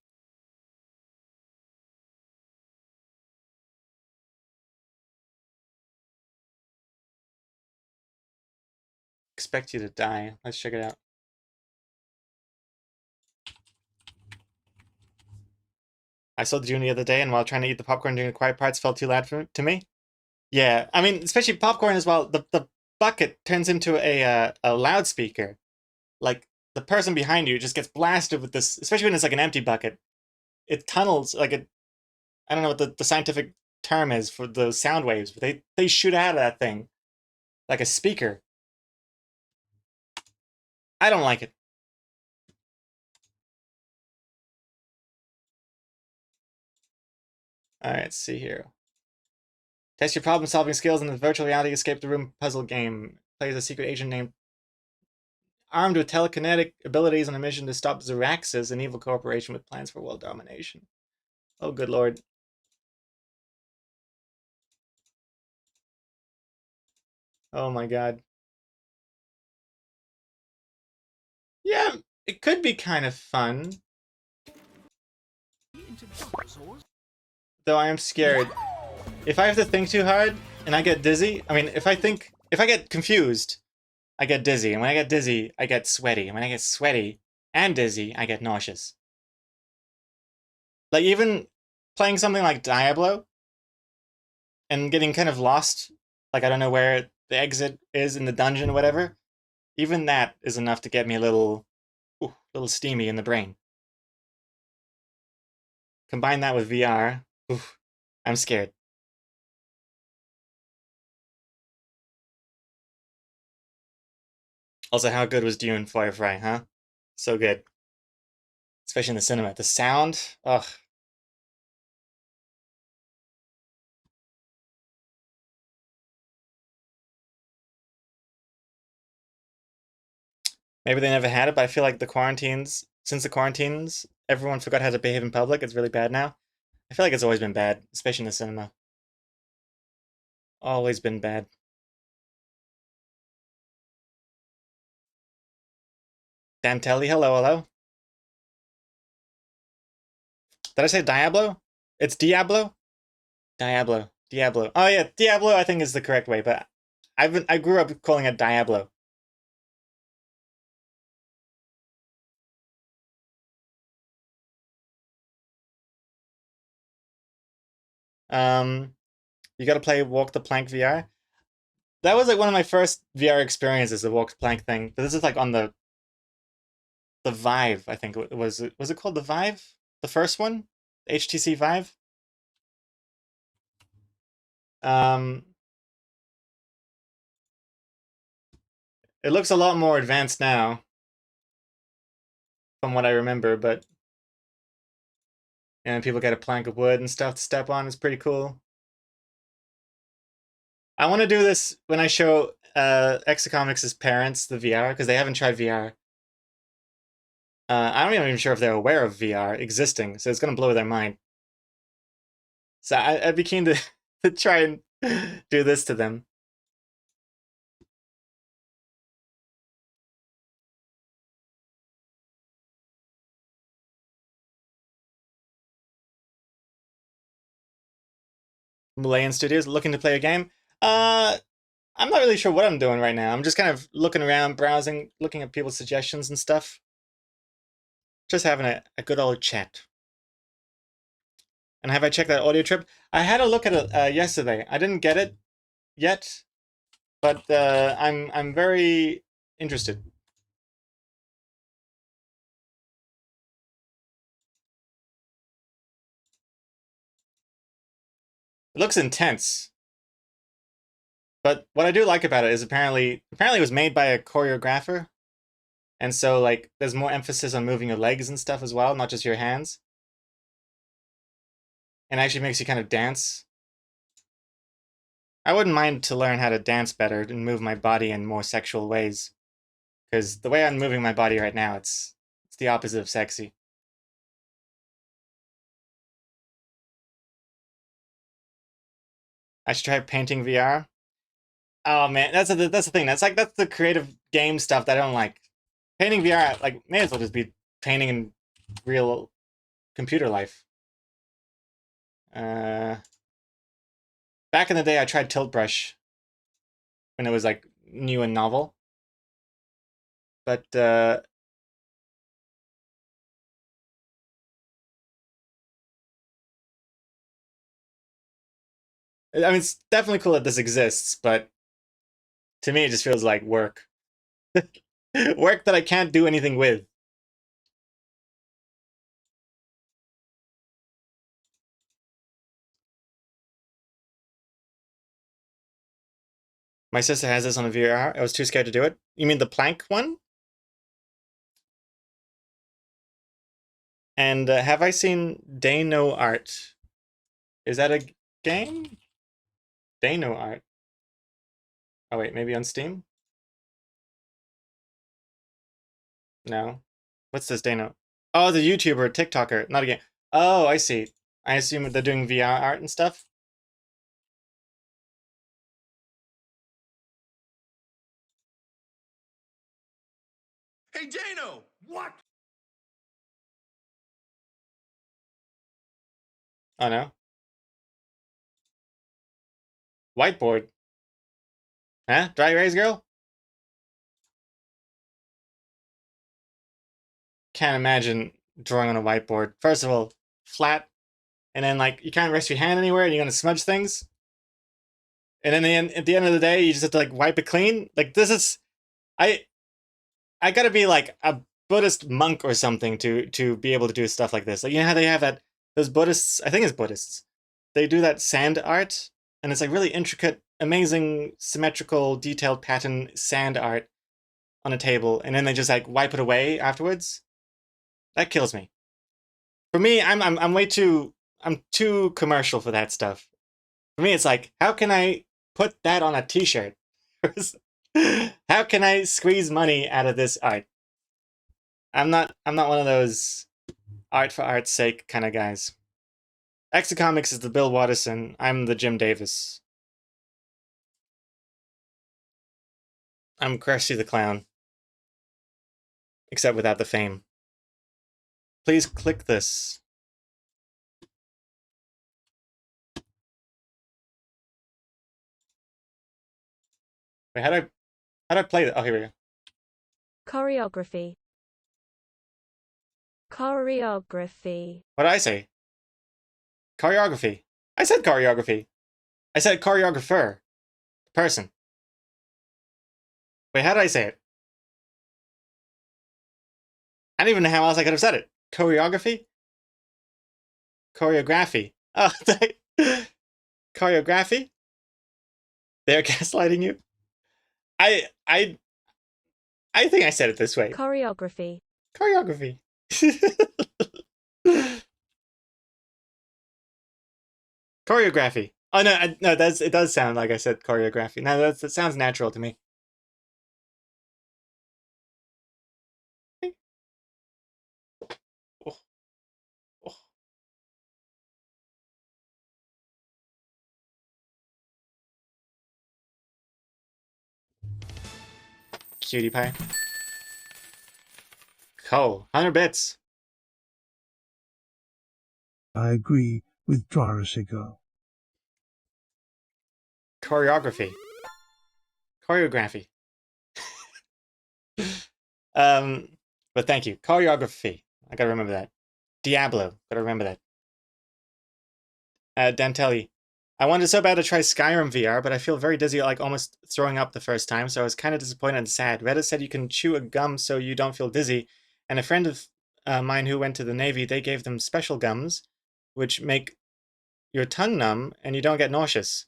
Expect You to Die. Let's check it out. I saw the June the other day, and while trying to eat the popcorn during the quiet parts, felt too loud to me. Yeah, I mean, especially popcorn as well. The bucket turns into a loudspeaker. Like, the person behind you just gets blasted with this, especially when it's like an empty bucket. It tunnels, like I don't know what the scientific term is for the sound waves, but they shoot out of that thing like a speaker. I don't like it. Alright, let's see here. Test your problem-solving skills in the virtual reality escape the room puzzle game. Play as a secret agent named armed with telekinetic abilities on a mission to stop Zeraxis, an evil corporation with plans for world domination. Oh, good lord. Oh my god. Yeah, it could be kind of fun. Though I am scared. If I have to think too hard and I get dizzy, I mean, if I get confused, I get dizzy. And when I get dizzy, I get sweaty. And when I get sweaty and dizzy, I get nauseous. Like, even playing something like Diablo and getting kind of lost, like I don't know where the exit is in the dungeon or whatever, even that is enough to get me a little steamy in the brain. Combine that with VR, I'm scared. Also, how good was Dune Firefly, huh? So good. Especially in the cinema. The sound, ugh. Maybe they never had it, but I feel like since the quarantines, everyone forgot how to behave in public. It's really bad now. I feel like it's always been bad, especially in the cinema. Always been bad. Dantelli, hello. Did I say Diablo? It's Diablo? Diablo. Diablo. Oh yeah, Diablo I think is the correct way, but I grew up calling it Diablo. You got to play Walk the Plank VR. That was like one of my first VR experiences, the Walk the Plank thing. But this is like on the Vive, I think it was. Was it called the Vive? The first one, HTC Vive. It looks a lot more advanced now, from what I remember. But and people get a plank of wood and stuff to step on. It's pretty cool. I want to do this when I show Exacomics' parents the VR, because they haven't tried VR. I'm not even sure if they're aware of VR existing, so it's going to blow their mind. So I'd be keen to, to try and do this to them. Malayan Studios, looking to play a game? I'm not really sure what I'm doing right now. I'm just kind of looking around, browsing, looking at people's suggestions and stuff. Just having a good old chat. And have I checked that audio trip? I had a look at it yesterday. I didn't get it yet, but I'm very interested. It looks intense. But what I do like about it is apparently it was made by a choreographer. And so like there's more emphasis on moving your legs and stuff as well, not just your hands. And actually makes you kind of dance. I wouldn't mind to learn how to dance better and move my body in more sexual ways. Because the way I'm moving my body right now, it's the opposite of sexy. I should try painting VR. Oh man, that's the thing. That's the creative game stuff that I don't like. Painting VR, like, may as well just be painting in real computer life. Back in the day, I tried Tilt Brush when it was like new and novel. But I mean, it's definitely cool that this exists, but to me, it just feels like work. Work that I can't do anything with. My sister has this on a VR. I was too scared to do it. You mean the plank one? And have I seen Dano Art? Is that a game? Dano Art. Oh wait, maybe on Steam? No. What's this Dano? Oh, the YouTuber, TikToker, not a game. Oh, I see. I assume they're doing VR art and stuff. Hey, Dano! What? Oh no. Whiteboard. Huh? Dry erase girl? Can't imagine drawing on a whiteboard. First of all, flat, and then like you can't rest your hand anywhere, and you're gonna smudge things. And then at the end of the day, you just have to like wipe it clean. Like this is, I gotta be like a Buddhist monk or something to be able to do stuff like this. Like you know how they have that those Buddhists, I think it's Buddhists, they do that sand art, and it's like really intricate, amazing, symmetrical, detailed pattern sand art on a table, and then they just like wipe it away afterwards. That kills me. For me, I'm way too I'm too commercial for that stuff. For me, it's like, how can I put that on a T-shirt? How can I squeeze money out of this art? I'm not one of those art for art's sake kind of guys. Exacomics is the Bill Watterson. I'm the Jim Davis. I'm Krusty the Clown. Except without the fame. Please click this. Wait, how do I play that? Oh, here we go. Choreography. Choreography. What did I say? Choreography. I said choreography. I said choreographer. Person. Wait, how did I say it? I don't even know how else I could have said it. Choreography? Choreography. Oh, choreography? They're gaslighting you? I think I said it this way. Choreography. Choreography. Choreography. Oh no, no, it does sound like I said choreography. No, that sounds natural to me. Oh, oh. Cutie pie. Cool. 100 bits. I agree with Drarasigo. Choreography. Choreography. But thank you. Choreography. I gotta remember that. Diablo. Gotta remember that. Dantelli. I wanted so bad to try Skyrim VR, but I feel very dizzy, like almost throwing up the first time, so I was kind of disappointed and sad. Reddit said you can chew a gum so you don't feel dizzy, and a friend of mine who went to the Navy, they gave them special gums, which make your tongue numb, and you don't get nauseous.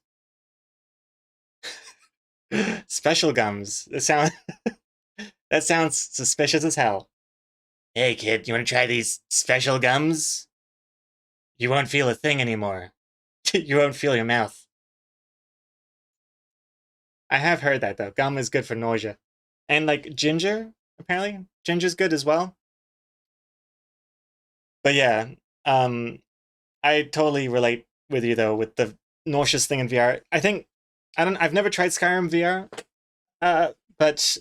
Special gums. That sounds suspicious as hell. Hey kid, you want to try these special gums? You won't feel a thing anymore. You won't feel your mouth. I have heard that though. Gum is good for nausea. And like ginger, apparently. Ginger's good as well. But yeah, I totally relate with you though with the nauseous thing in VR. I've never tried Skyrim VR. But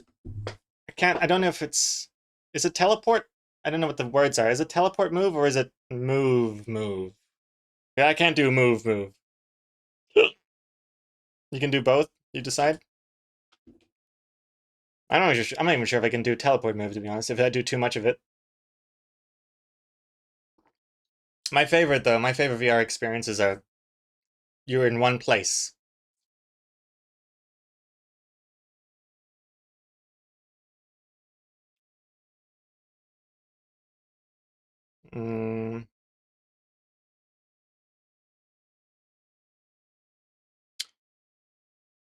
I don't know if is it teleport? I don't know what the words are. Is it teleport move or is it move? Yeah, I can't do move. You can do both? You decide? I'm not even sure if I can do teleport move, to be honest, if I do too much of it. My favorite VR experiences are you're in one place.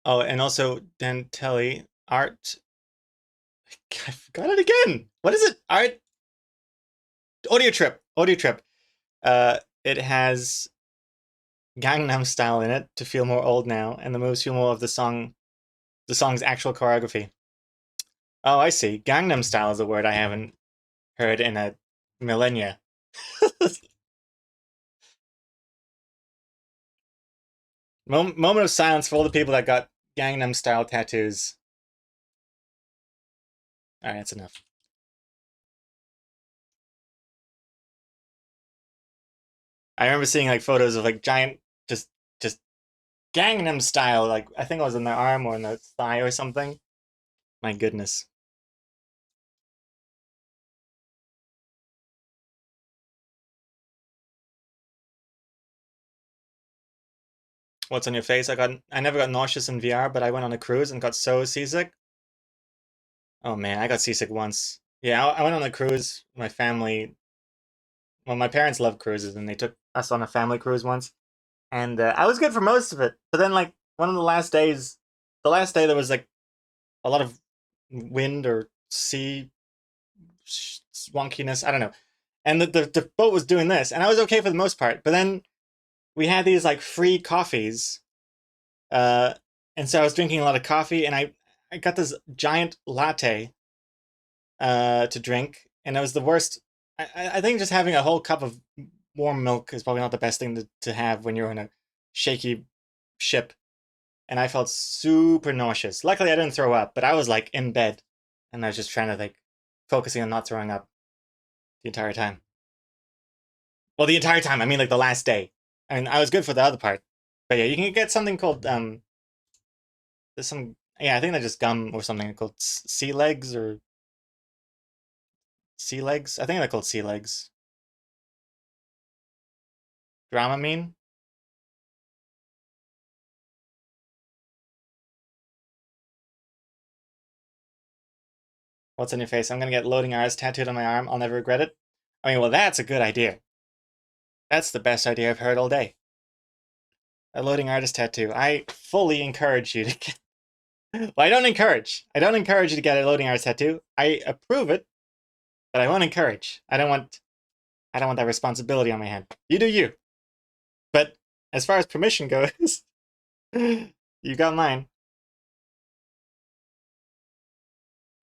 Oh, and also Dantelli art. I forgot it again. What is it? Art. Audio Trip. It has Gangnam Style in it to feel more old now, and the moves feel more of the song's actual choreography. Oh, I see. Gangnam Style is a word I haven't heard in a millennia. Moment of silence for all the people that got Gangnam Style tattoos. Alright, that's enough. I remember seeing like photos of like giant, just Gangnam Style, like I think it was in their arm or in the thigh or something. My goodness. What's on your face? I never got nauseous in VR, but I went on a cruise and got so seasick. Oh man, I got seasick once. Yeah, I went on a cruise. My family, well, my parents love cruises, and they took us on a family cruise once, and I was good for most of it. But then, like one of the last day there was like a lot of wind or sea wonkiness. I don't know, and the boat was doing this, and I was okay for the most part. But then we had these like free coffees, and so I was drinking a lot of coffee, and I got this giant latte to drink, and it was the worst. I think just having a whole cup of warm milk is probably not the best thing to have when you're on a shaky ship, and I felt super nauseous. Luckily, I didn't throw up, but I was like in bed, and I was just trying to like focusing on not throwing up the entire time. Well, the entire time, I mean like the last day. I mean, I was good for the other part. But yeah, you can get something called there's some Yeah, I think they're just gum or something called sea legs or sea legs. I think they're called sea legs. Dramamine. What's on your face? I'm gonna get loading R's tattooed on my arm. I'll never regret it. I mean, well, that's a good idea. That's the best idea I've heard all day. A loading artist tattoo. I fully encourage you to get... Well, I don't encourage you to get a loading artist tattoo. I approve it, but I won't encourage. I don't want that responsibility on my head. You do you. But as far as permission goes, you got mine.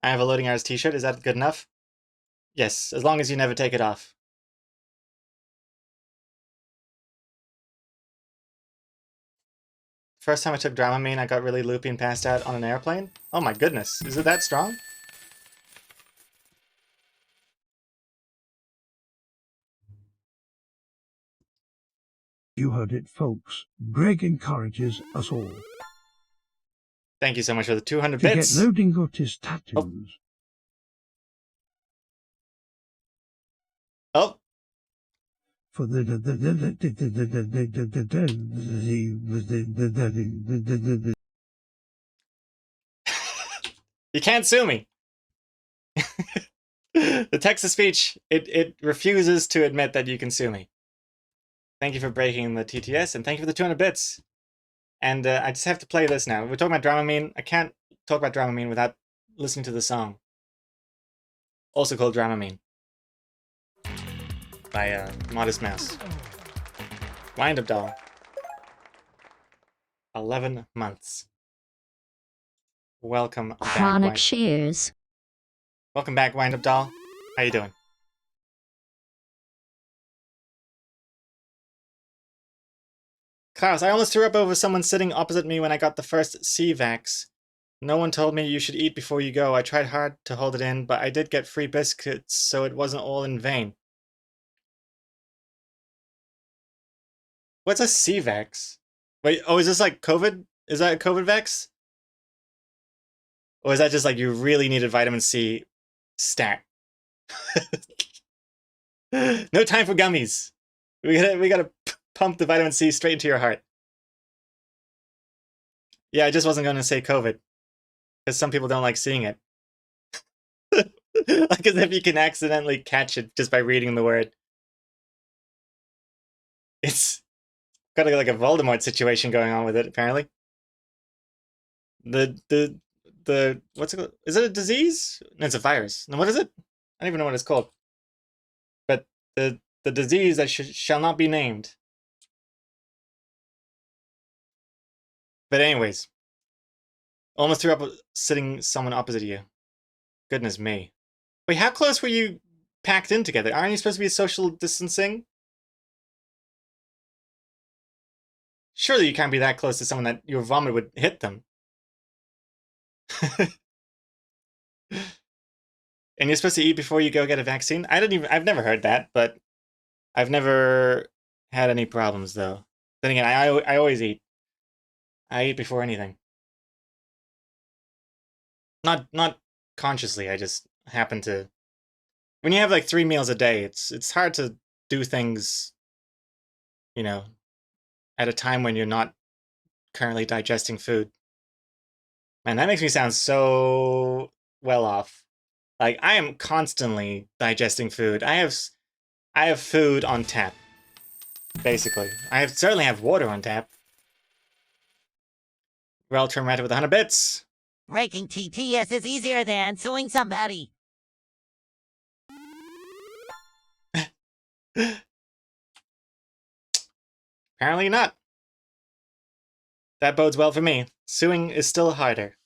I have a loading artist t-shirt. Is that good enough? Yes, as long as you never take it off. First time I took Dramamine, I got really loopy and passed out on an airplane. Oh my goodness, is it that strong? You heard it, folks. Greg encourages us all Thank you so much for the 200 to bits. get loading artist tattoos. Oh. For the You can't sue me. The text-to-speech, it refuses to admit that you can sue me. Thank you for breaking the TTS, and thank you for the 200 bits. And I just have to play this now. We're talking about Dramamine. I can't talk about Dramamine without listening to the song. Also called Dramamine. By Modest Mouse. Wind Up Doll. 11 months. Welcome back. Chronic Shears. Welcome back, Wind Up Doll. How you doing? Klaus, I almost threw up over someone sitting opposite me when I got the first C-Vax. No one told me you should eat before you go. I tried hard to hold it in, but I did get free biscuits, so it wasn't all in vain. What's a C-Vax? Wait, oh, is this like COVID? Is that a COVID vax? Or is that just like you really needed vitamin C stat? No time for gummies. We gotta pump the vitamin C straight into your heart. Yeah, I just wasn't gonna say COVID. Because some people don't like seeing it. Like as if you can accidentally catch it just by reading the word. It's got like a Voldemort situation going on with it, apparently. The what's it called? Is it a disease? No, it's a virus. No, what is it? I don't even know what it's called. But the disease that shall not be named. But anyways, almost threw up sitting someone opposite you. Goodness me. Wait, how close were you packed in together? Aren't you supposed to be social distancing? Surely you can't be that close to someone that your vomit would hit them. And you're supposed to eat before you go get a vaccine? I've never heard that, but I've never had any problems though. Then again, I always eat. I eat before anything. Not consciously, I just happen to. When you have like 3 meals a day, it's hard to do things, you know, at a time when you're not currently digesting food. Man, that makes me sound so well off. Like, I am constantly digesting food. I have food on tap, basically. Certainly have water on tap. Rel Trimrat with 100 bits. Breaking TTS is easier than suing somebody. Apparently not. That bodes well for me. Suing is still harder.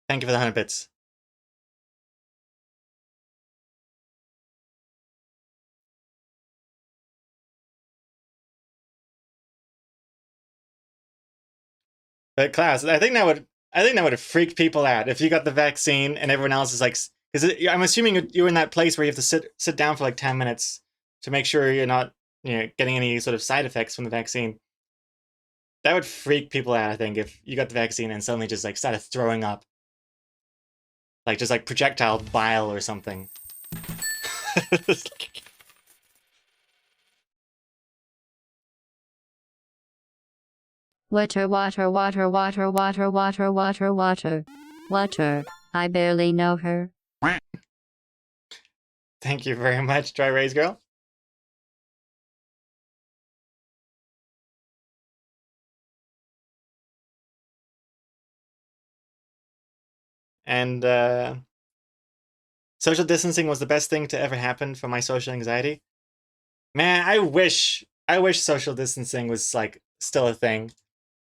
Thank you for the 100 bits. But Klaus, I think that would have freaked people out if you got the vaccine and everyone else is like, because I'm assuming you're in that place where you have to sit down for like 10 minutes to make sure you're not, getting any sort of side effects from the vaccine. That would freak people out, I think, if you got the vaccine and suddenly just like started throwing up. Like just like projectile bile or something. Water, water, water, water, water, water, water, water. Water. I barely know her. Thank you very much, Dry Raise Girl. And social distancing was the best thing to ever happen for my social anxiety. Man, I wish social distancing was like still a thing.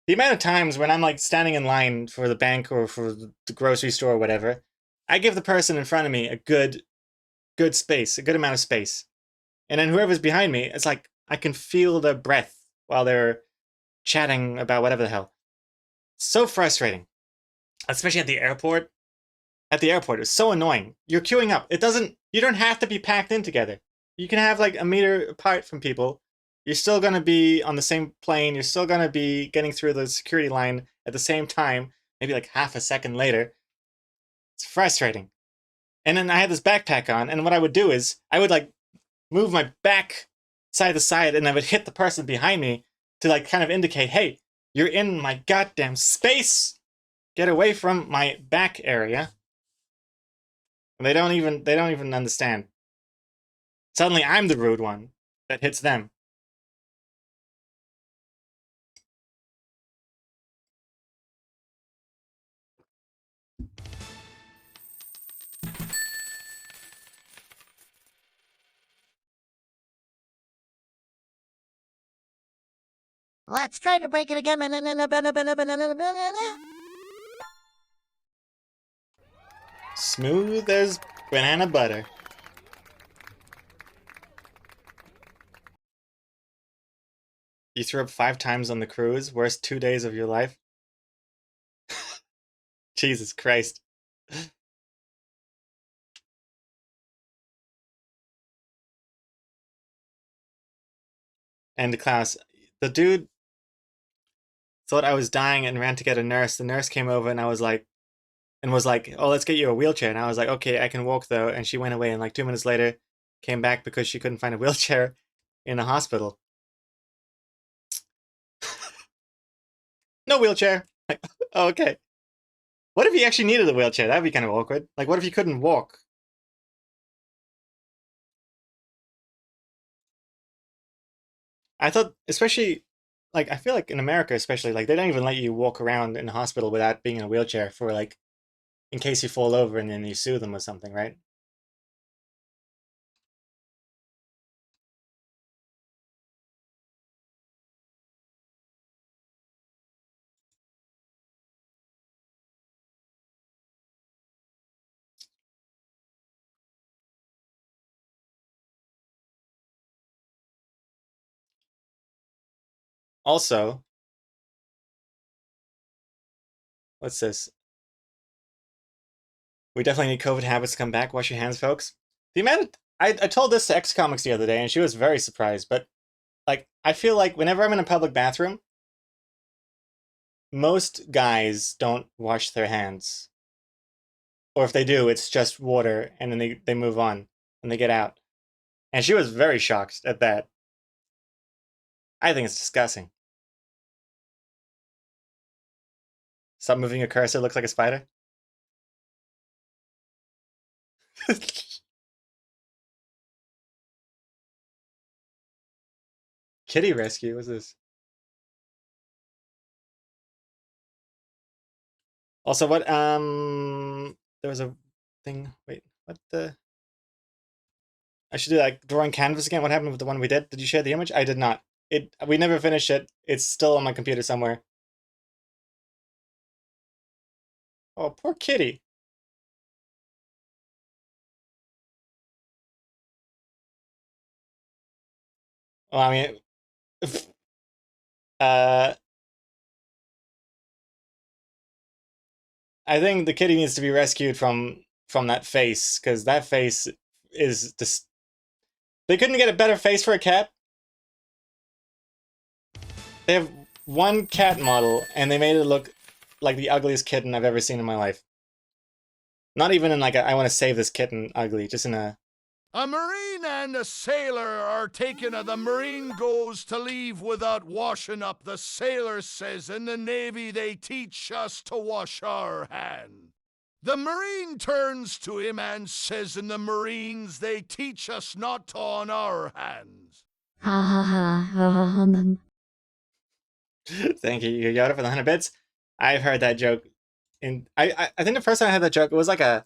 The amount of times when I'm like standing in line for the bank or for the grocery store or whatever, I give the person in front of me a good space, a good amount of space. And then whoever's behind me, it's like I can feel their breath while they're chatting about whatever the hell. So frustrating. Especially at the airport. At the airport, it's so annoying. You're queuing up. You don't have to be packed in together. You can have like a meter apart from people. You're still going to be on the same plane. You're still going to be getting through the security line at the same time, maybe like half a second later. It's frustrating. And then I had this backpack on, and what I would do is I would like move my back side to side, and I would hit the person behind me to like kind of indicate, hey, you're in my goddamn space. Get away from my back area. And they don't even understand. Suddenly I'm the rude one that hits them. Let's try to break it again. Smooth as banana butter. You threw up 5 times on the cruise. Worst 2 days of your life. Jesus Christ. And the class. The dude thought I was dying and ran to get a nurse. The nurse came over and was like, oh, let's get you a wheelchair. And I was like, okay, I can walk though. And she went away, and like 2 minutes later came back because she couldn't find a wheelchair in a hospital. No wheelchair. Like, oh, okay. What if he actually needed a wheelchair? That'd be kind of awkward. Like, what if he couldn't walk? I thought, especially, like, I feel like in America, especially, like, they don't even let you walk around in the hospital without being in a wheelchair for, like, in case you fall over and then you sue them or something, right? Also, what's this? We definitely need COVID habits to come back. Wash your hands, folks. The amount of, I told this to X Comics the other day, and she was very surprised. But like, I feel like whenever I'm in a public bathroom, most guys don't wash their hands, or if they do, it's just water, and then they move on and they get out. And she was very shocked at that. I think it's disgusting. Stop moving your cursor. It looks like a spider. Kitty rescue. What's this? Also, what? There was a thing. Wait, what the? I should do like drawing canvas again. What happened with the one we did? Did you share the image? I did not. We never finished it. It's still on my computer somewhere. Oh, poor kitty. Well, I mean, I think the kitty needs to be rescued from that face, because that face is just. They couldn't get a better face for a cat. They have one cat model, and they made it look like the ugliest kitten I've ever seen in my life. Not even in like a, I want to save this kitten ugly, just in a... A Marine and a sailor are taken. The Marine goes to leave without washing up. The sailor says in the Navy they teach us to wash our hands. The Marine turns to him and says in the Marines they teach us not to on our hands. Ha ha ha. Thank you, Yoda, for the 100 bits. I've heard that joke. I think the first time I had that joke, it was like a...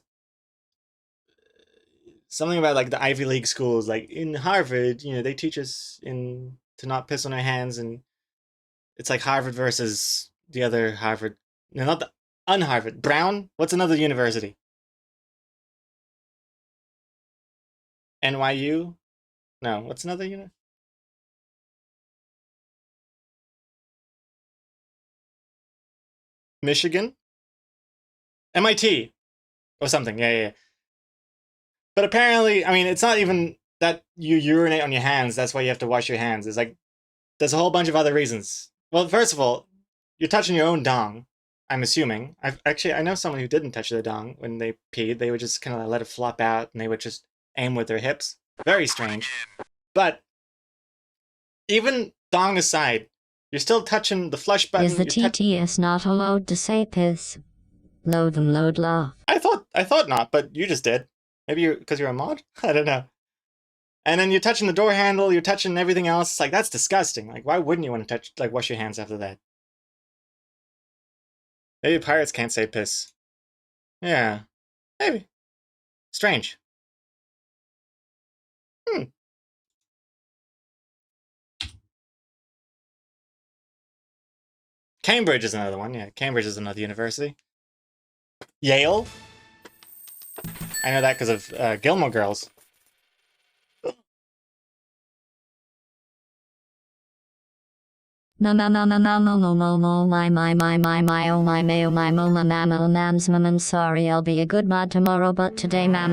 something about like the Ivy League schools. Like in Harvard, you know, they teach us to not piss on our hands, and it's like Harvard versus the other Harvard. No, not the un-Harvard. Brown? What's another university? NYU? No, what's another university? Michigan? MIT or something. Yeah. But apparently, I mean, it's not even that you urinate on your hands. That's why you have to wash your hands. It's like, there's a whole bunch of other reasons. Well, first of all, you're touching your own dong, I'm assuming. I know someone who didn't touch their dong when they peed. They would just kind of let it flop out, and they would just aim with their hips. Very strange. But even dong aside, you're still touching the flush button. Is the TTS not allowed to say piss? Load them, load laugh. I thought not, but you just did. Maybe because you're a mod? I don't know. And then you're touching the door handle, you're touching everything else. It's like, that's disgusting. Like, why wouldn't you want to touch, like, wash your hands after that? Maybe pirates can't say piss. Yeah. Maybe. Strange. Cambridge is another one. Yeah, Cambridge is another university. Yale? I know that because of Gilmore Girls. No, I'm sorry, I'll be a good mod tomorrow, but today, ma'am.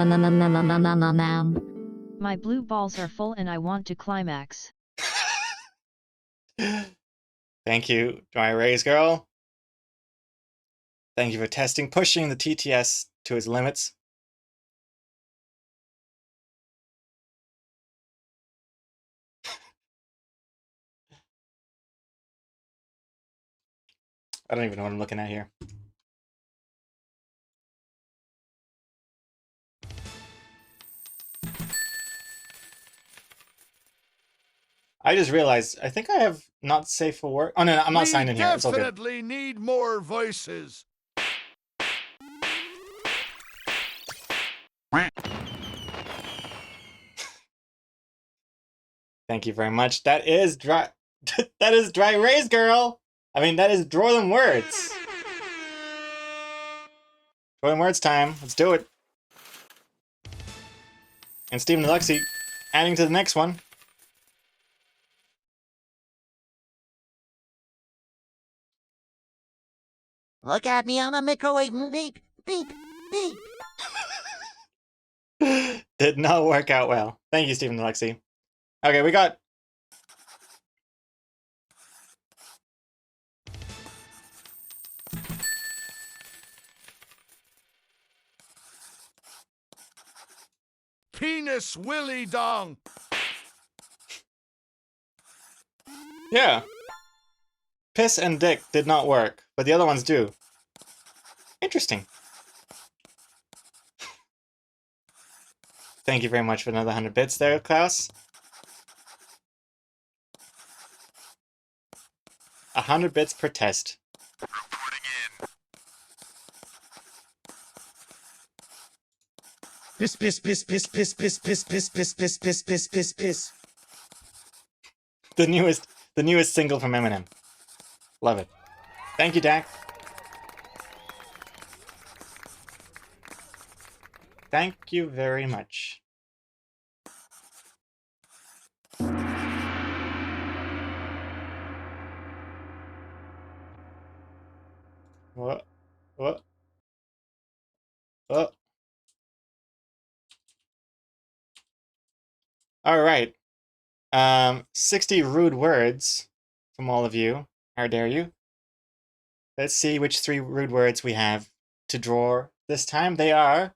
My blue balls are full and I want to climax. Thank you, Dry Rays Girl. Thank you for pushing the TTS to its limits. I don't even know what I'm looking at here. I just realized, I think I have not safe for work. Oh, no, I'm not signed in here. It's all good. We definitely need more voices. Thank you very much. That is Dry Rays Girl. I mean, that is Draw Them Words. Draw Them Words time. Let's do it. And Stephen Deluxy adding to the next one. Look at me on a microwave. Beep, beep, beep. Did not work out well. Thank you, Stephen Deluxy. Okay, we got... Penis Willy Dong. Yeah. Piss and dick did not work, but the other ones do. Interesting. Thank you very much for another 100 bits there, Klaus. 100 bits per test. Piss, piss, piss, piss, piss, piss, piss, piss, piss, piss, piss, piss, piss, piss. The newest single from Eminem. Love it. Thank you, Dak. Thank you very much. What? What? What? All right. 60 rude words from all of you. How dare you? Let's see which 3 rude words we have to draw this time. They are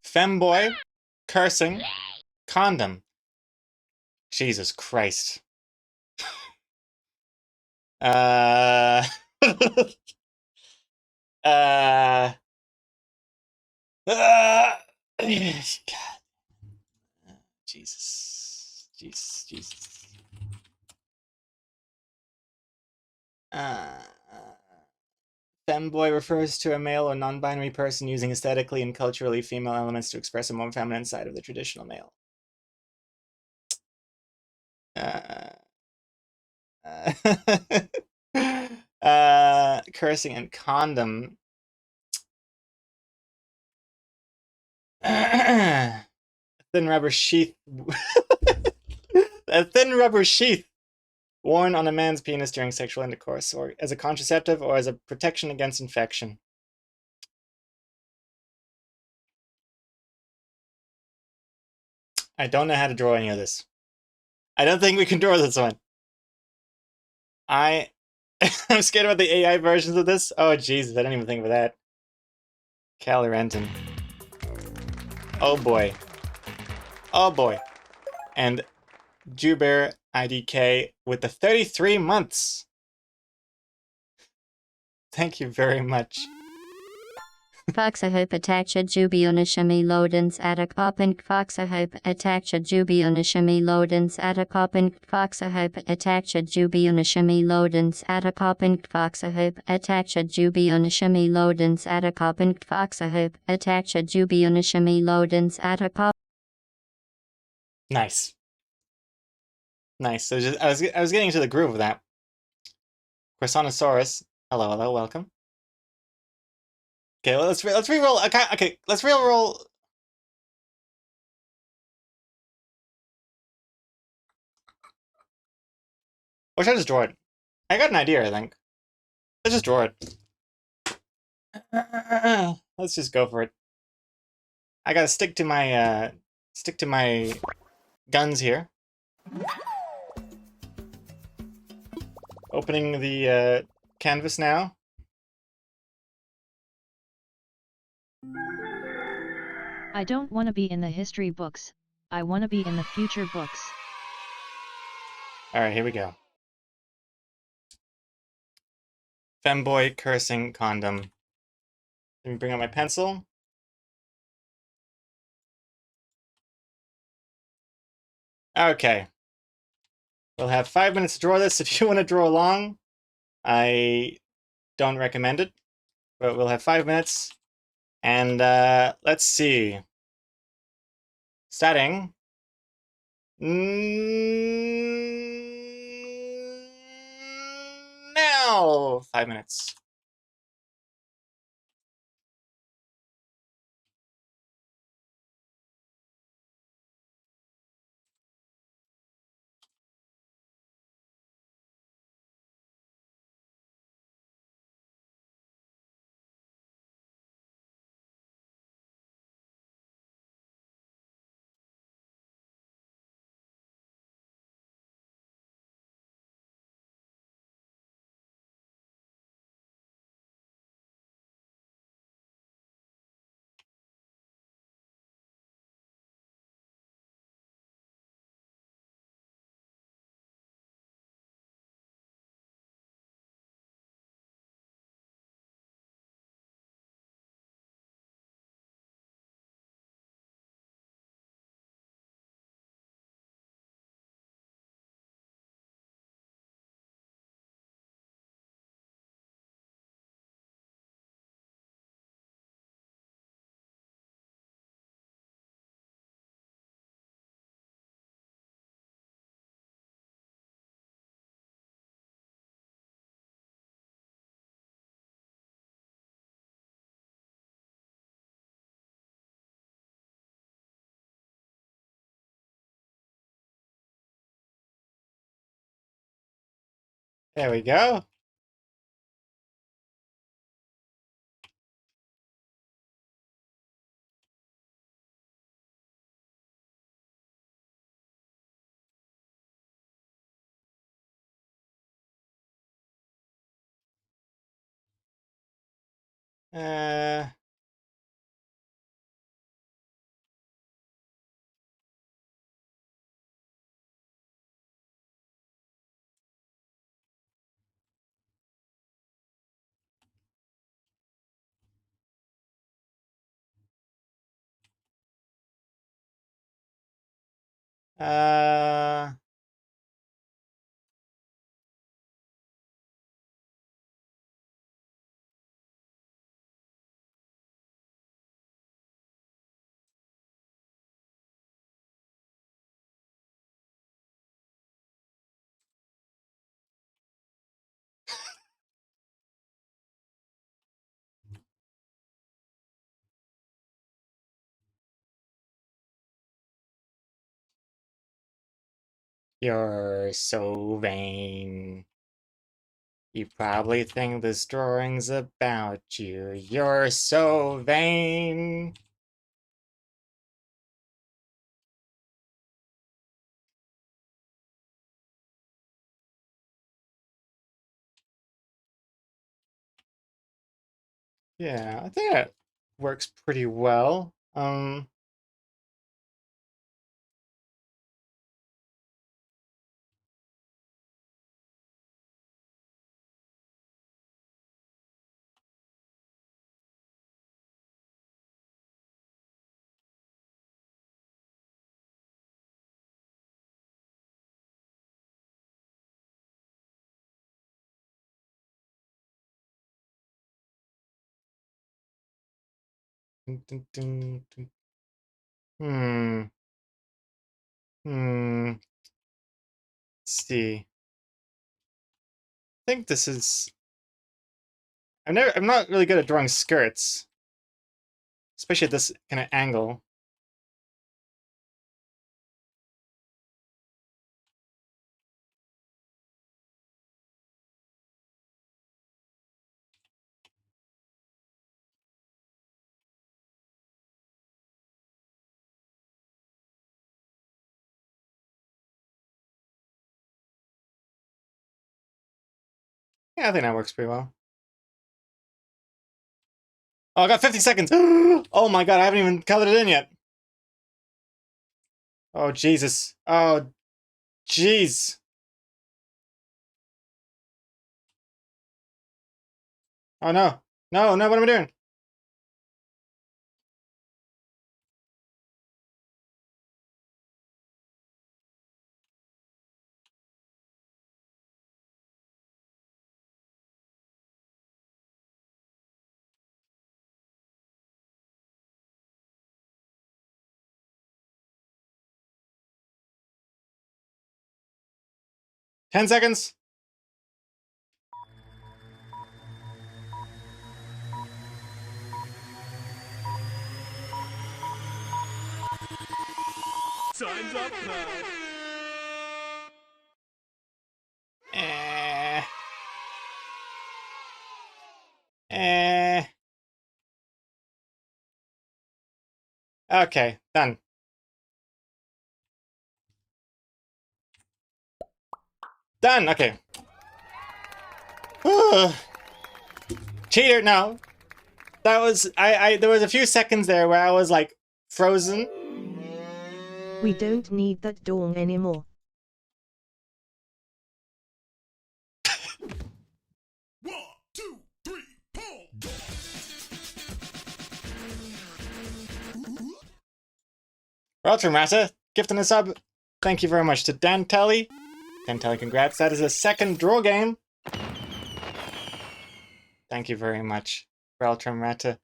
femboy, cursing, condom. Jesus Christ. uh, God. Jesus. Jesus. Jesus. Femboy refers to a male or non-binary person using aesthetically and culturally female elements to express a more feminine side of the traditional male. Cursing and condom. A thin rubber sheath. A thin rubber sheath worn on a man's penis during sexual intercourse, or as a contraceptive, or as a protection against infection. I don't know how to draw any of this. I don't think we can draw this one. I'm scared about the AI versions of this. Oh, Jesus, I didn't even think of that. Callie Renton. Oh, boy. Oh, boy. And Jubear IDK with the 33 months. Thank you very much. Foxahoop attacha jubionishami lodens atakopin foxahoop attacha jubionishami lodens atakopin foxahoop attacha jubionishami lodens atakopin foxahoop attacha jubionishami lodens atakopin foxahoop attacha jubionishami lodens atakop. Nice. Nice. So just, I was getting into the groove of that. Croissantosaurus. Hello, welcome. Okay, well, let's re-roll. Okay, let's re-roll. Or should I just draw it? I got an idea, I think. Let's just draw it. Let's just go for it. I gotta stick to my guns here. Opening the canvas now. I don't want to be in the history books. I want to be in the future books. Alright, here we go. Femboy, cursing, condom. Let me bring out my pencil. Okay. We'll have 5 minutes to draw this. If you want to draw along, I don't recommend it. But we'll have 5 minutes. And let's see. Starting. Now! 5 minutes. There we go. Uh, uh, you're so vain. You probably think this drawing's about you. You're so vain. Yeah, I think that works pretty well. Dun, dun, dun, dun. Hmm. Hmm. Let's see. I think this is. I'm not really good at drawing skirts, especially at this kind of angle. Yeah, I think that works pretty well. Oh, I got 50 seconds. Oh my god, I haven't even colored it in yet. Oh, Jesus. Oh, jeez. Oh, no. No, no, what am I doing? Ten seconds. Time's up now. Eh. Eh. Okay, done. Done, okay. Cheater, no. That was, there was a few seconds there where I was like frozen. We don't need that dong anymore. One, two, three, pull. Welcome, Rata. Gifting a sub. Thank you very much to Dan Telly. Dan Telly, congrats. That is a second draw game. Thank you very much, Reltram Rata.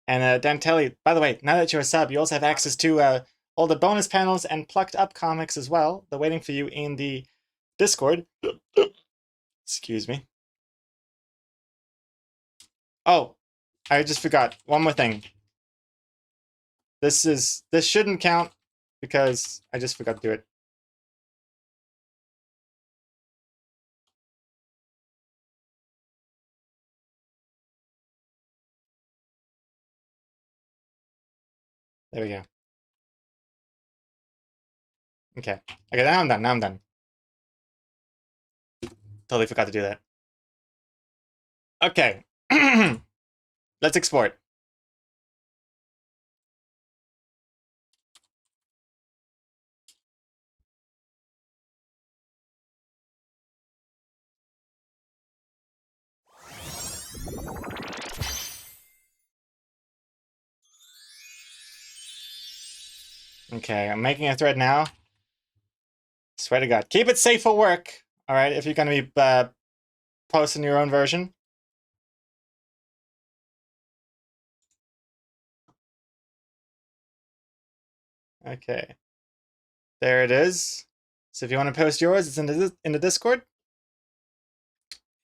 And Dan Telly, by the way, now that you're a sub, you also have access to all the bonus panels and plucked up comics as well. They're waiting for you in the Discord. Excuse me. Oh, I just forgot. One more thing. This shouldn't count because I just forgot to do it. There we go. Okay. Okay, now I'm done. Now I'm done. Totally forgot to do that. Okay. Let's export. Okay, I'm making a thread now. Swear to God. Keep it safe for work. Alright, if you're going to be posting your own version. Okay. There it is. So if you want to post yours, it's in the Discord.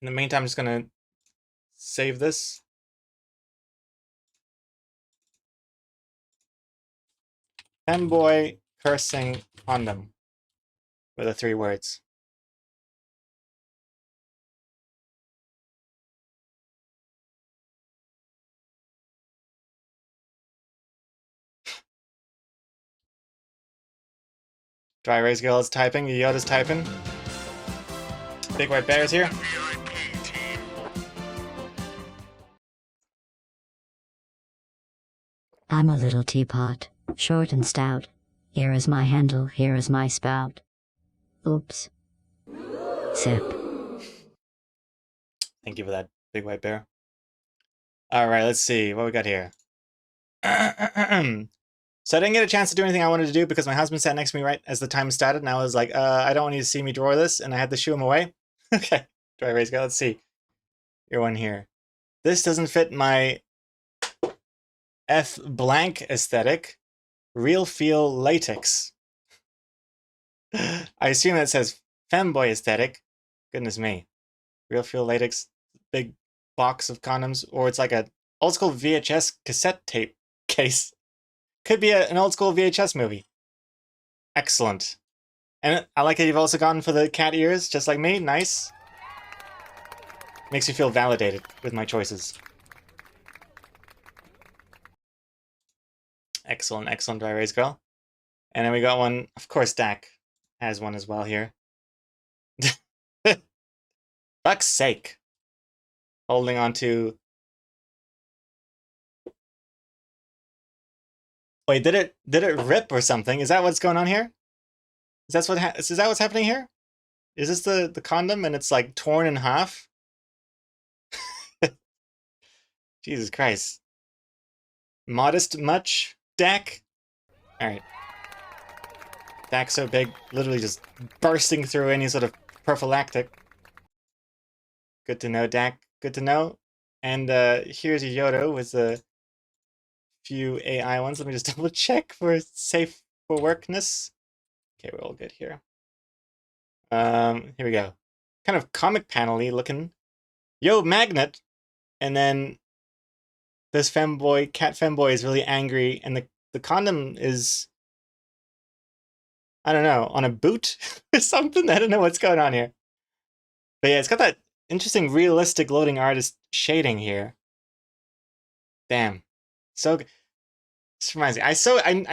In the meantime, I'm just going to save this. Femboy cursing condom. With the 3 words. Dry Erase Girl is typing, Yoda's typing. Big White Bear is here. I'm a little teapot, short and stout. Here is my handle, here is my spout. Oops. Sip. Thank you for that, Big White Bear. Alright, let's see what we got here. So I didn't get a chance to do anything I wanted to do because my husband sat next to me right as the time started, and I was like, I don't want you to see me draw this, and I had to shoo him away. Okay, Dry Erase Girl, let's see. Your one here. This doesn't fit my F blank aesthetic. Real feel latex. I assume that says femboy aesthetic. Goodness me. Real feel latex, big box of condoms, or it's like a old school VHS cassette tape case. Could be an old school VHS movie. Excellent. And I like that you've also gone for the cat ears, just like me. Nice. Makes me feel validated with my choices. Excellent, excellent, Dry Erase Girl. And then we got one, of course, Dak has one as well here. Fuck's sake. Holding on to... Wait, did it rip or something? Is that what's going on here? Is that what's happening here? Is this the condom and it's like torn in half? Jesus Christ. Modest much, Dak? Alright. Dak so big, literally just bursting through any sort of prophylactic. Good to know, Dak. Good to know. And here's your Yoda with a few AI ones. Let me just double check for safe for workness. Okay, we're all good here. Here we go. Kind of comic panel-y looking. Yo, Magnet! And then this femboy, cat femboy is really angry, and the condom is, I don't know, on a boot or something? I don't know what's going on here. But yeah, it's got that interesting realistic loading artist shading here. Damn. So this reminds me. I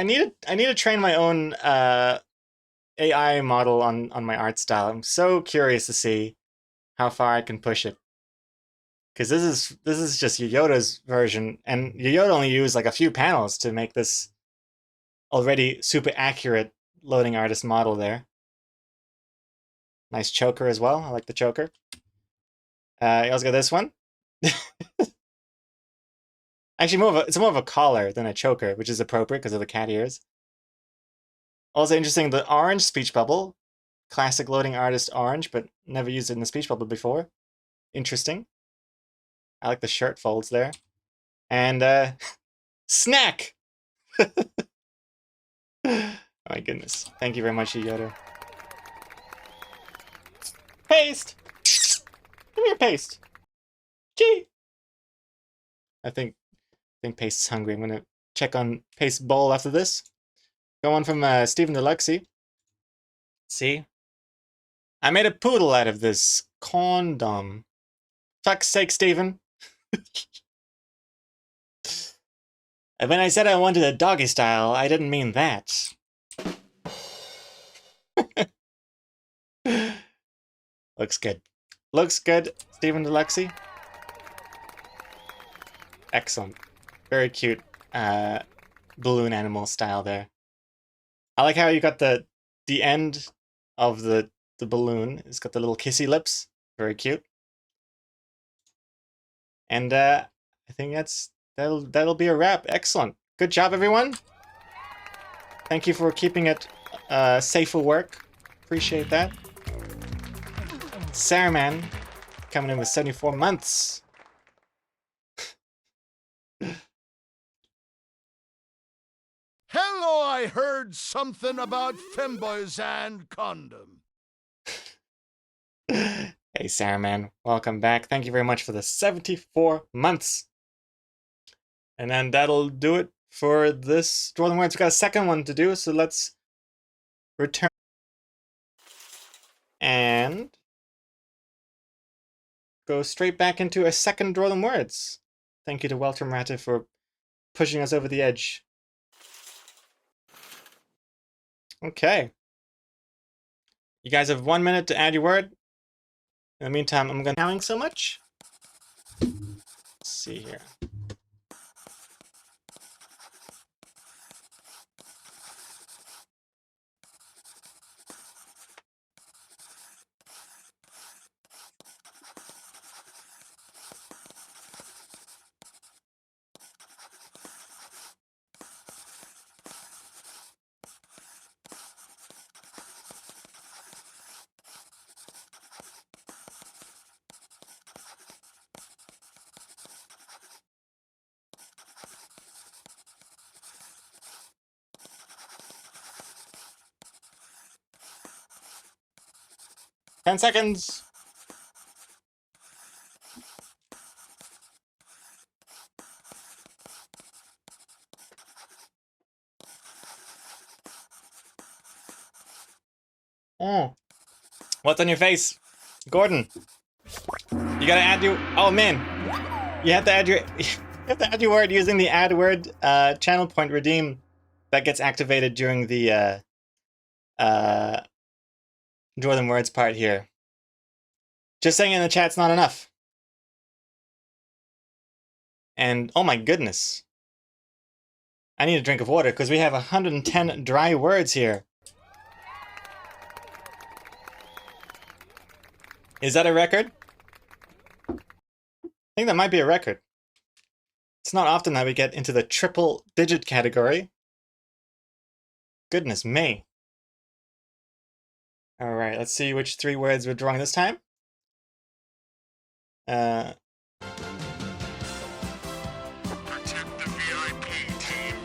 need to train my own AI model on my art style. I'm so curious to see how far I can push it. Because this is just Yoda's version, and Yoda only used like a few panels to make this already super accurate loading artist model there. Nice choker as well. I like the choker. You also got this one. Actually, it's more of a collar than a choker, which is appropriate because of the cat ears. Also interesting, the orange speech bubble. Classic loading artist orange, but never used it in the speech bubble before. Interesting. I like the shirt folds there. And, snack! Oh my goodness. Thank you very much, Yoda. Paste! Come here, Paste! Gee! I think Paste's hungry. I'm gonna check on Paste's bowl after this. Go on from Stephen Deluxey. See? I made a poodle out of this condom. Fuck's sake, Stephen. And when I said I wanted a doggy style, I didn't mean that. Looks good. Looks good, Stephen Deluxey. Excellent. Very cute balloon animal style there. I like how you got the end of the balloon. It's got the little kissy lips. Very cute. And I think that'll be a wrap. Excellent. Good job, everyone. Thank you for keeping it safe for work. Appreciate that. Saruman coming in with 74 months. Hello, I heard something about femboys and condom. Hey, Saruman, welcome back. Thank you very much for the 74 months. And then that'll do it for this Draw the Words. We've got a second one to do, so let's return and go straight back into a second Draw the Words. Thank you to Weltram Ratte for pushing us over the edge. Okay. You guys have 1 minute to add your word. In the meantime, I'm going to counting so much. Let's see here. Ten seconds. Oh. What's on your face? Gordon. You gotta add your... Oh, man. You have to add your... You have to add your word using the add word channel point redeem that gets activated during the Draw Them Words part here. Just saying in the chat's not enough. And oh my goodness. I need a drink of water because we have 110 dry words here. Is that a record? I think that might be a record. It's not often that we get into the triple digit category. Goodness me. All right, let's see which 3 words we're drawing this time. Protect the VIP team.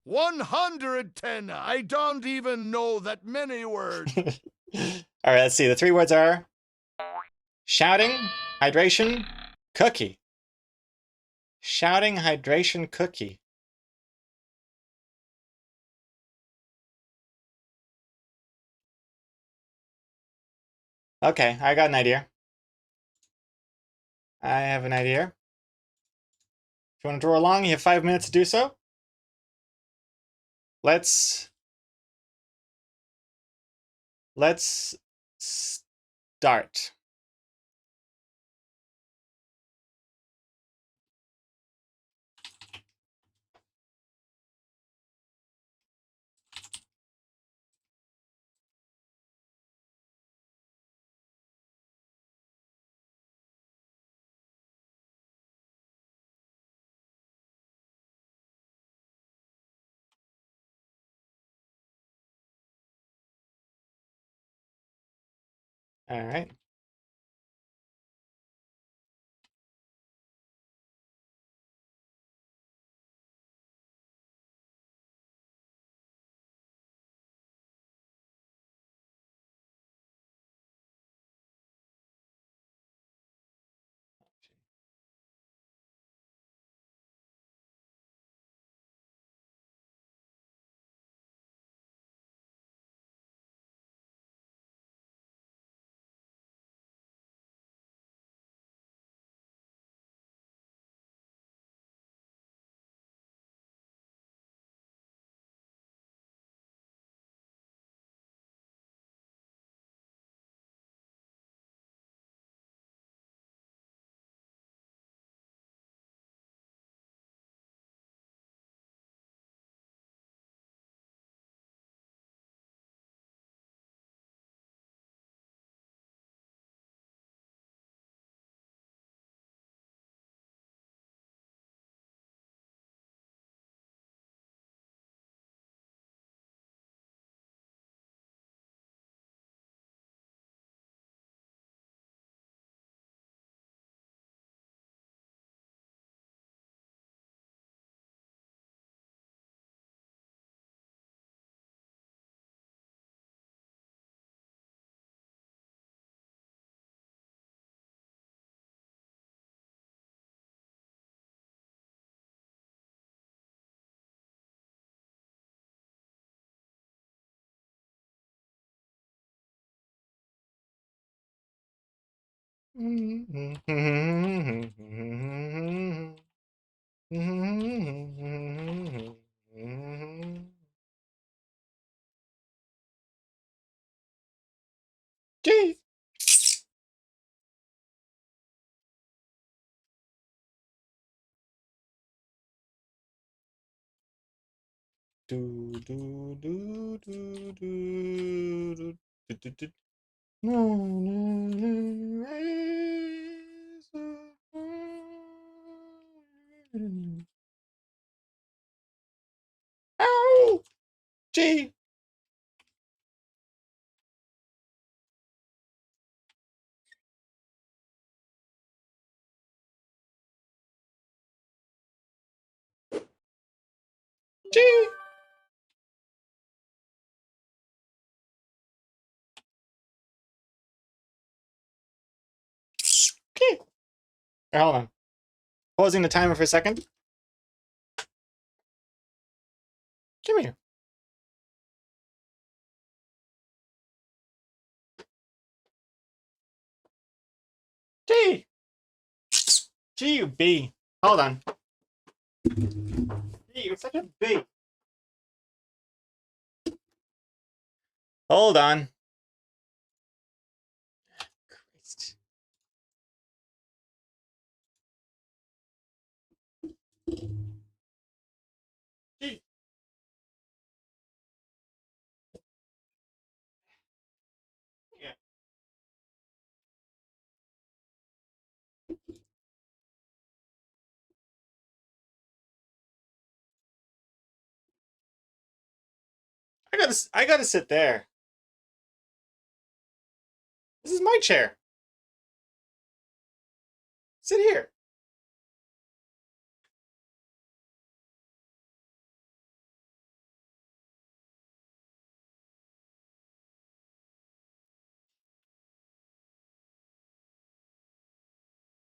110. I don't even know that many words. All right, let's see. The 3 words are shouting, hydration, cookie. Shouting, hydration, cookie. Okay, I got an idea. I have an idea. If you want to draw along, you have 5 minutes to do so. Let's start. All right. Gee. Do do do do do do do do. Ow! Gee. Gee. Okay. Hold on. Pausing the timer for a second. Come here. Gee. Gee, you bee. Hold on. Gee, you're such a bee. Hold on. Christ. Gee. Yeah. I gotta sit there. This is my chair. Sit here.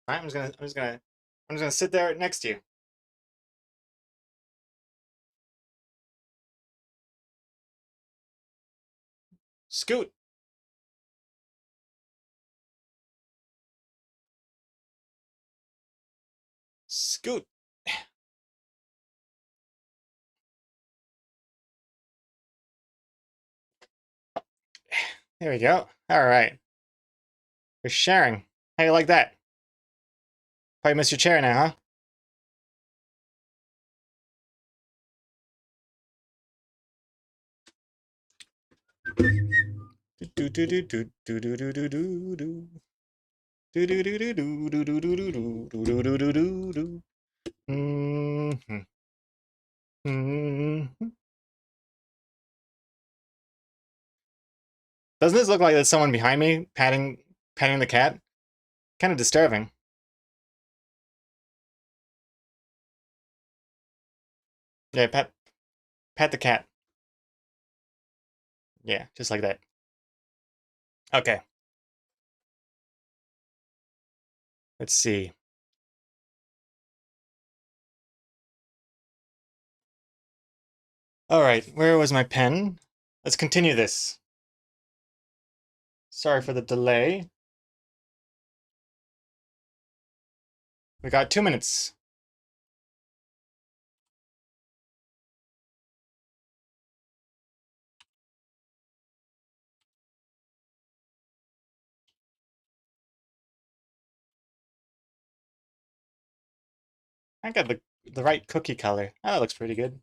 Alright, I'm just gonna sit there next to you. Scoot. Scoot. There we go. All right. We're sharing. How you like that? Probably miss your chair now, huh? Do do do do do do do do do do. Do do do do do do do do do do do do do do do. Mhm. Mhm. Doesn't this look like there's someone behind me patting the cat? Kind of disturbing. Yeah, pat the cat. Yeah, just like that. Okay. Let's see. All right, where was my pen? Let's continue this. Sorry for the delay. We got 2 minutes. I got the right cookie color. Oh, that looks pretty good.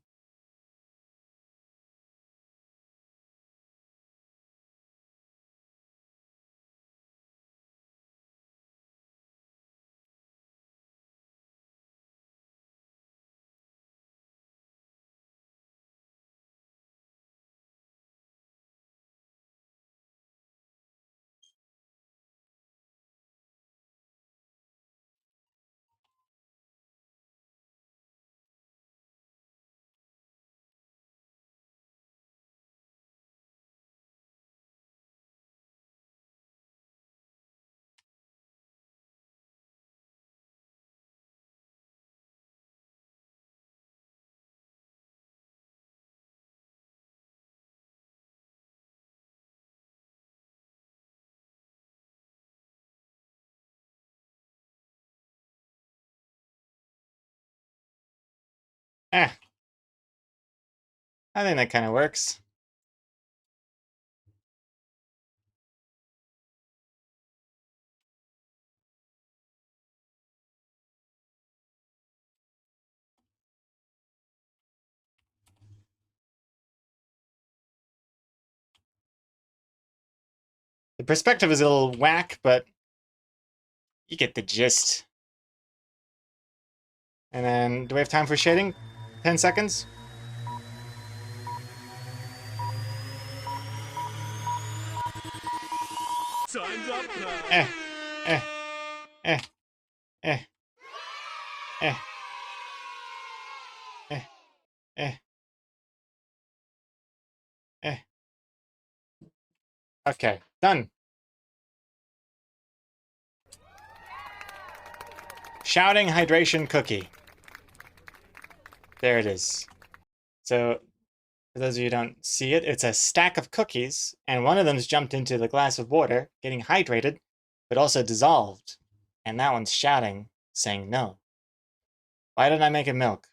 I think that kind of works. The perspective is a little whack, but you get the gist. And then, do we have time for shading? 10 seconds? Time's up now. Eh, eh, eh, eh, eh, eh, eh, eh. Okay, done. Shouting hydration cookie. There it is. So, for those of you who don't see it, it's a stack of cookies, and one of them's jumped into the glass of water, getting hydrated, but also dissolved. And that one's shouting, saying no. Why didn't I make it milk?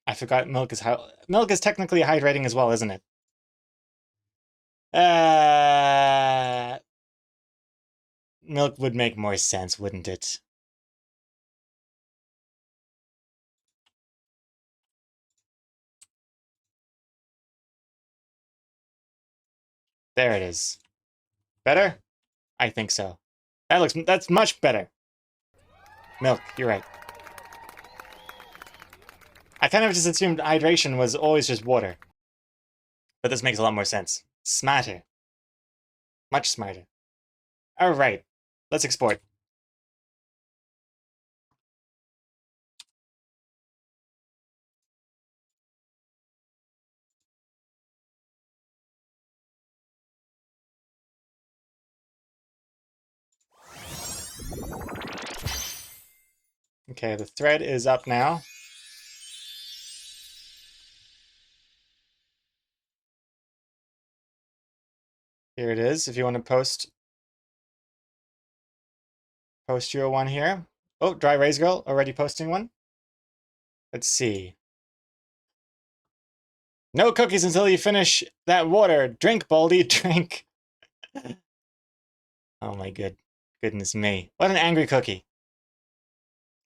I forgot milk is milk is technically hydrating as well, isn't it? Milk would make more sense, wouldn't it? There it is. Better? I think so. That's much better. Milk, you're right. I kind of just assumed hydration was always just water. But this makes a lot more sense. Smarter. Much smarter. Alright, let's export. Okay, the thread is up now. Here it is, if you want to post your one here. Oh, Dry Raise Girl already posting one. Let's see. No cookies until you finish that water. Drink, Baldy, drink. Oh my goodness me. What an angry cookie.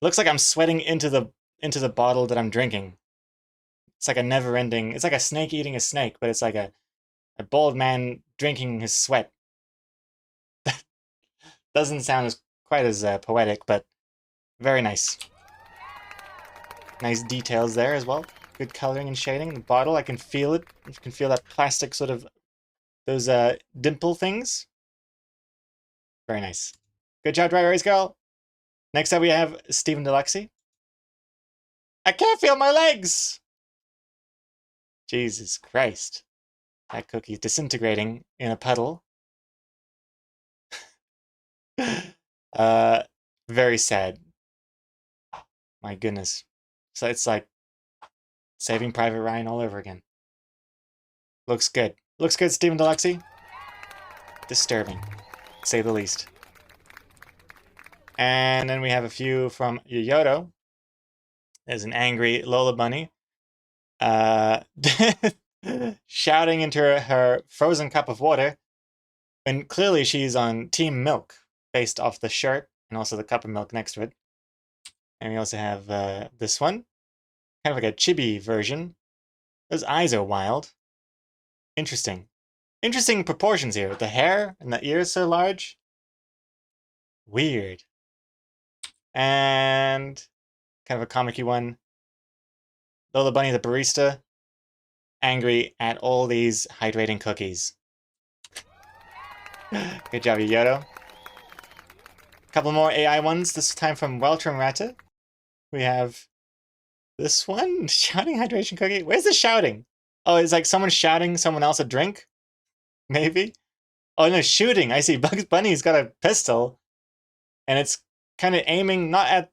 Looks like I'm sweating into the bottle that I'm drinking. It's like a never-ending, it's like a snake eating a snake, but it's like a bald man drinking his sweat. Doesn't sound quite as poetic, but very nice. Nice details there as well. Good coloring and shading. The bottle, I can feel it. You can feel that plastic sort of, those dimple things. Very nice. Good job, Dry Raise Girl. Next up we have Stephen Deluxe. I can't feel my legs! Jesus Christ. That cookie's disintegrating in a puddle. Very sad. My goodness. So it's like Saving Private Ryan all over again. Looks good. Looks good, Stephen Deluxe. Disturbing, to say the least. And then we have a few from Yoyoto. There's an angry Lola Bunny. Shouting into her frozen cup of water. And clearly she's on Team Milk, based off the shirt and also the cup of milk next to it. And we also have this one. Kind of like a chibi version. Those eyes are wild. Interesting. Interesting proportions here. The hair and the ears so large. Weird. And kind of a comic-y one. Lola Bunny the barista. Angry at all these hydrating cookies. Good job, Yoyoto. A couple more AI ones, this time from Weltram Rata. We have this one, shouting hydration cookie. Where's the shouting? Oh, it's like someone shouting someone else a drink? Maybe? Oh no, shooting. I see Bugs Bunny's got a pistol. And it's kind of aiming not at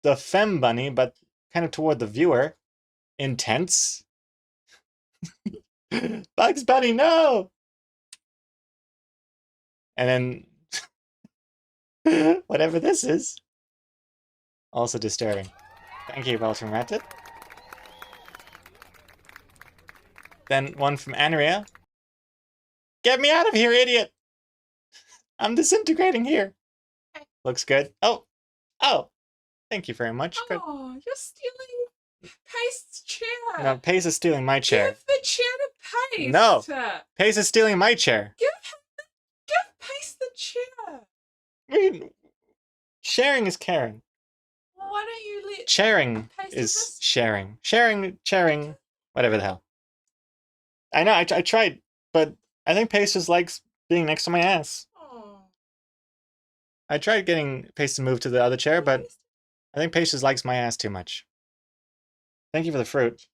the femme bunny, but kind of toward the viewer. Intense. Bugs Bunny, no! And then whatever this is. Also disturbing. Thank you, Belgian Ratted. Then one from Andrea. Get me out of here, idiot! I'm disintegrating here. Looks good. Oh! Oh! Thank you very much. Good. Oh, you're stealing Paste's chair. No, Pace is stealing my chair. Give the chair to Paste. No! Pace is stealing my chair. Give Paste the chair. I mean, sharing is caring. Why don't you let Sharing Paste is this? sharing. Sharing, whatever the hell. I know, I tried, but I think Pace just likes being next to my ass. Oh. I tried getting Pace to move to the other chair, but I think Pace just likes my ass too much. Thank you for the fruit.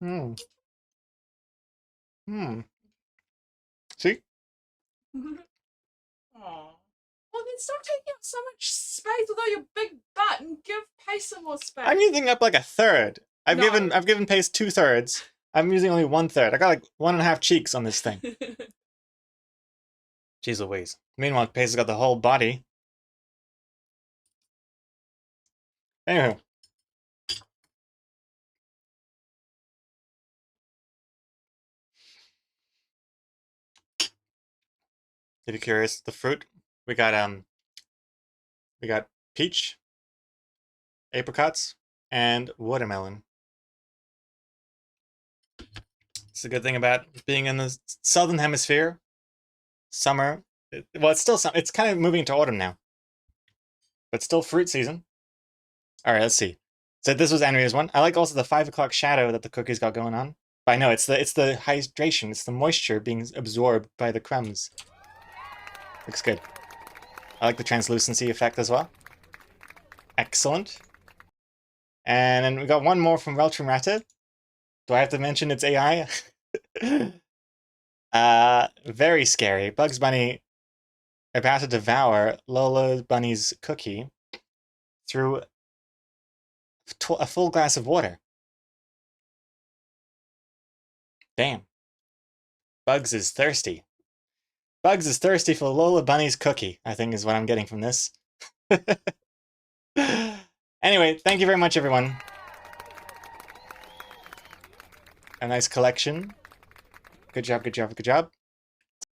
Hmm. See? Oh. Well, then stop taking up so much space with all your big butt and give Pace some more space. I'm using up like a third. I've No. given Pace 2/3. I'm using only 1/3. I got like 1.5 cheeks on this thing. Jeez Louise. Meanwhile, Pace has got the whole body. Anywho. If you're curious, the fruit we got peach, apricots, and watermelon. It's a good thing about being in the southern hemisphere. Summer, well, it's still it's kind of moving to autumn now, but still fruit season. All right, let's see. So this was Andrea's one. I like also the 5 o'clock shadow that the cookies got going on. But I know it's the hydration, it's the moisture being absorbed by the crumbs. Looks good. I like the translucency effect as well. Excellent. And then we got one more from Weltrum Ratte. Do I have to mention its AI? Very scary. Bugs Bunny about to devour Lola Bunny's cookie through a full glass of water. Damn. Bugs is thirsty. Bugs is thirsty for Lola Bunny's cookie, I think is what I'm getting from this. Anyway, thank you very much, everyone. A nice collection. Good job, good job, good job.